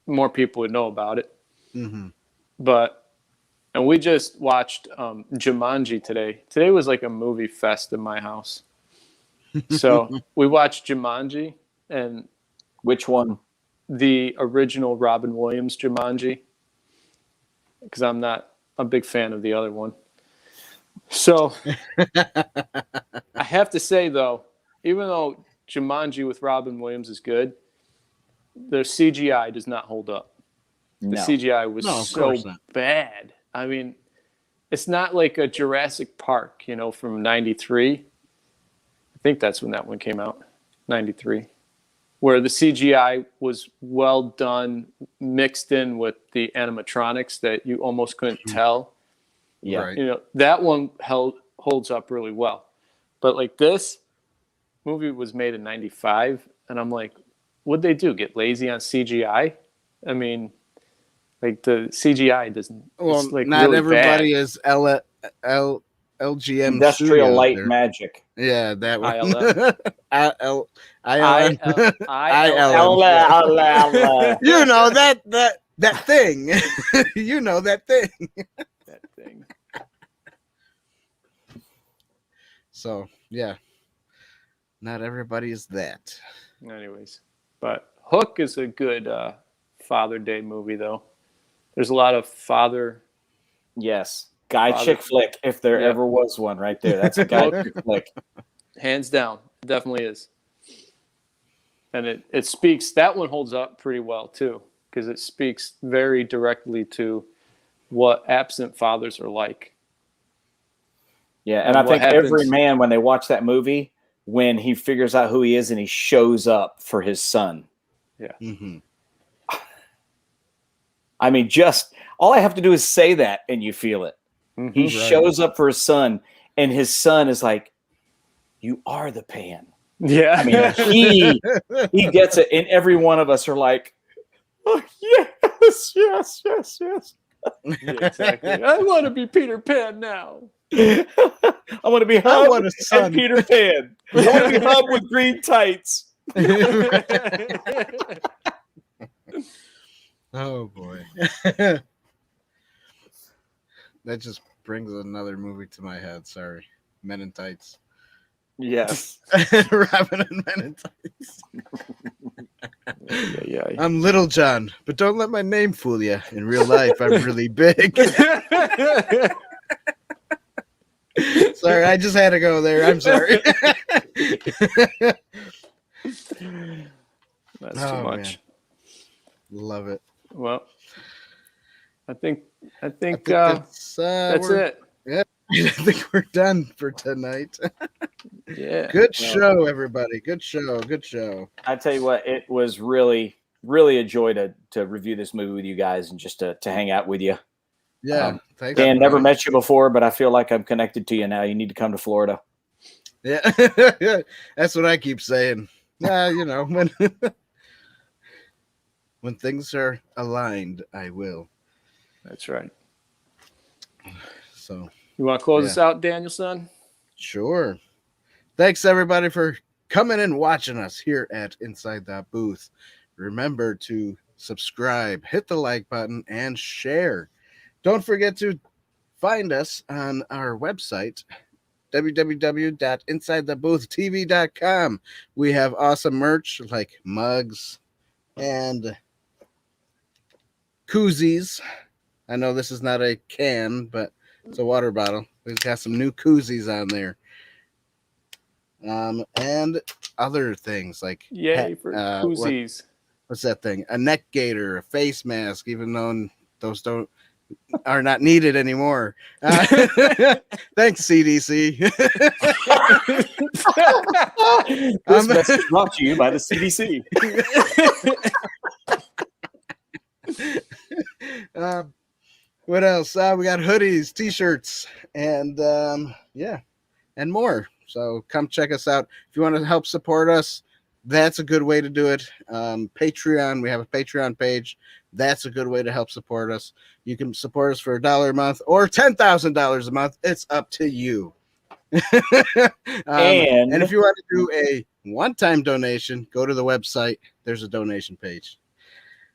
more people would know about it. Mm-hmm. And we just watched Jumanji today. Today was like a movie fest in my house. So we watched Jumanji. And which one? The original Robin Williams Jumanji, because I'm not a big fan of the other one. So I have to say, though, even though Jumanji with Robin Williams is good, the CGI does not hold up. The CGI was so bad. I mean, it's not like a Jurassic Park, from 93. I think that's when that one came out, 93. Where the CGI was well done, mixed in with the animatronics that you almost couldn't tell. Yeah. Right. That one holds up really well. But like this movie was made in 95, and I'm like, what'd they do? Get lazy on CGI? I mean, Like the CGI doesn't. Well, it's like not really everybody bad. is LGM Industrial Studios Light there. Magic. Yeah, that one. ILM. ILM. You know that thing. You know that thing. That thing. So yeah, not everybody is that. Anyways, but Hook is a good Father Day movie, though. There's a lot of father. Yes. Guy Father- chick flick, if there Yeah. ever was one right there. That's a guy chick flick. Hands down, definitely is. And it speaks. That one holds up pretty well too, because it speaks very directly to what absent fathers are like. Yeah, And and I what think every happens- man, when they watch that movie, when he figures out who he is and he shows up for his son. Yeah. Mm-hmm. I mean, just all I have to do is say that and you feel it. Mhm. He Right. shows up for his son, and his son is like, "You are the pan." Yeah. I mean, he gets it, and every one of us are like, "Oh yes, yes, yes, yes." Yeah, exactly. I want to be Peter Pan now. I want to be I Hub want a son. and Peter Pan. I want to be Hub with green tights. Oh boy. That just brings another movie to my head. Sorry. Men in Tights. Yes. Robin and Men in Tights. Yeah. I'm Little John, but don't let my name fool you. In real life, I'm really big. Sorry, I just had to go there. I'm sorry. That's Oh, too much. man. Love it. Well, I think I think that's that's it. I think we're done for tonight. Yeah. Good show, everybody. Good show. Good show. I tell you what, it was really, really a joy to review this movie with you guys and just to hang out with you. Yeah. Thanks. Dan, for never coming. met you before, but I feel like I'm connected to you now. You need to come to Florida. Yeah. That's what I keep saying. You know, when things are aligned, I will. That's right. So You want to close us out, Danielson? sure. Thanks everybody for coming and watching us here at Inside That Booth. Remember to subscribe, hit the like button, and share. Don't forget to find us on our website, www.insidethebooth.tv.com. We have awesome merch like mugs and koozies. I know this is not a can, but it's a water bottle. We've got some new koozies on there. And other things like Yay for koozies. what's that thing? A neck gaiter, a face mask, even though those are not needed anymore. Thanks, CDC. This message brought to you by the CDC. What else? We got hoodies, t-shirts, and and more. So come check us out. If you want to help support us, that's a good way to do it. Patreon, we have a Patreon page. That's a good way to help support us. You can support us for $1 a month or $10,000 a month. It's up to you. And if you want to do a one-time donation, go to the website. There's a donation page.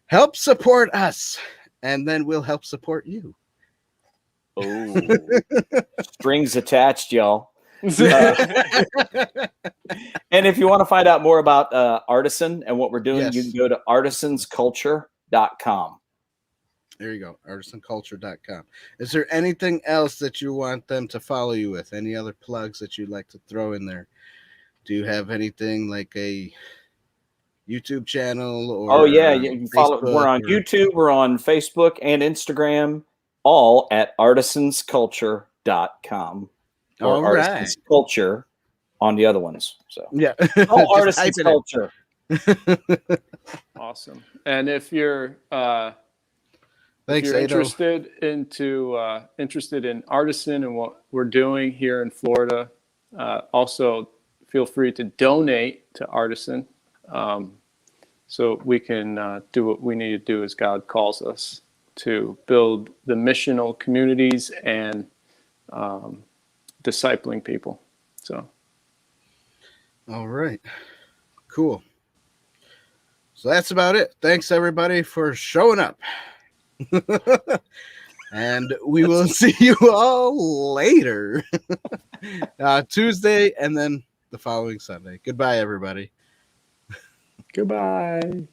Help support us, and then we'll help support you. Oh, strings attached, y'all. And if you want to find out more about Artisan and what we're doing, Yes. you can go to artisansculture.com. There you go, artisanculture.com. Is there anything else that you want them to follow you with? Any other plugs that you'd like to throw in there? Do you have anything like a YouTube channel? Or Oh, yeah. You can follow. Facebook We're on YouTube. We're on Facebook and Instagram, all at artisansculture.com. Or All Artisans Culture on the other ones. So Yeah. all Just Artisans type it in. Culture. Awesome. And if you're Thanks, if you're Ado. interested in Artisan and what we're doing here in Florida, also feel free to donate to Artisan, so we can do what we need to do as God calls us. to build the missional communities and discipling people. So, all right, cool. So that's about it. Thanks everybody for showing up. And we will see you all later. Tuesday and then the following Sunday. Goodbye, everybody. goodbye.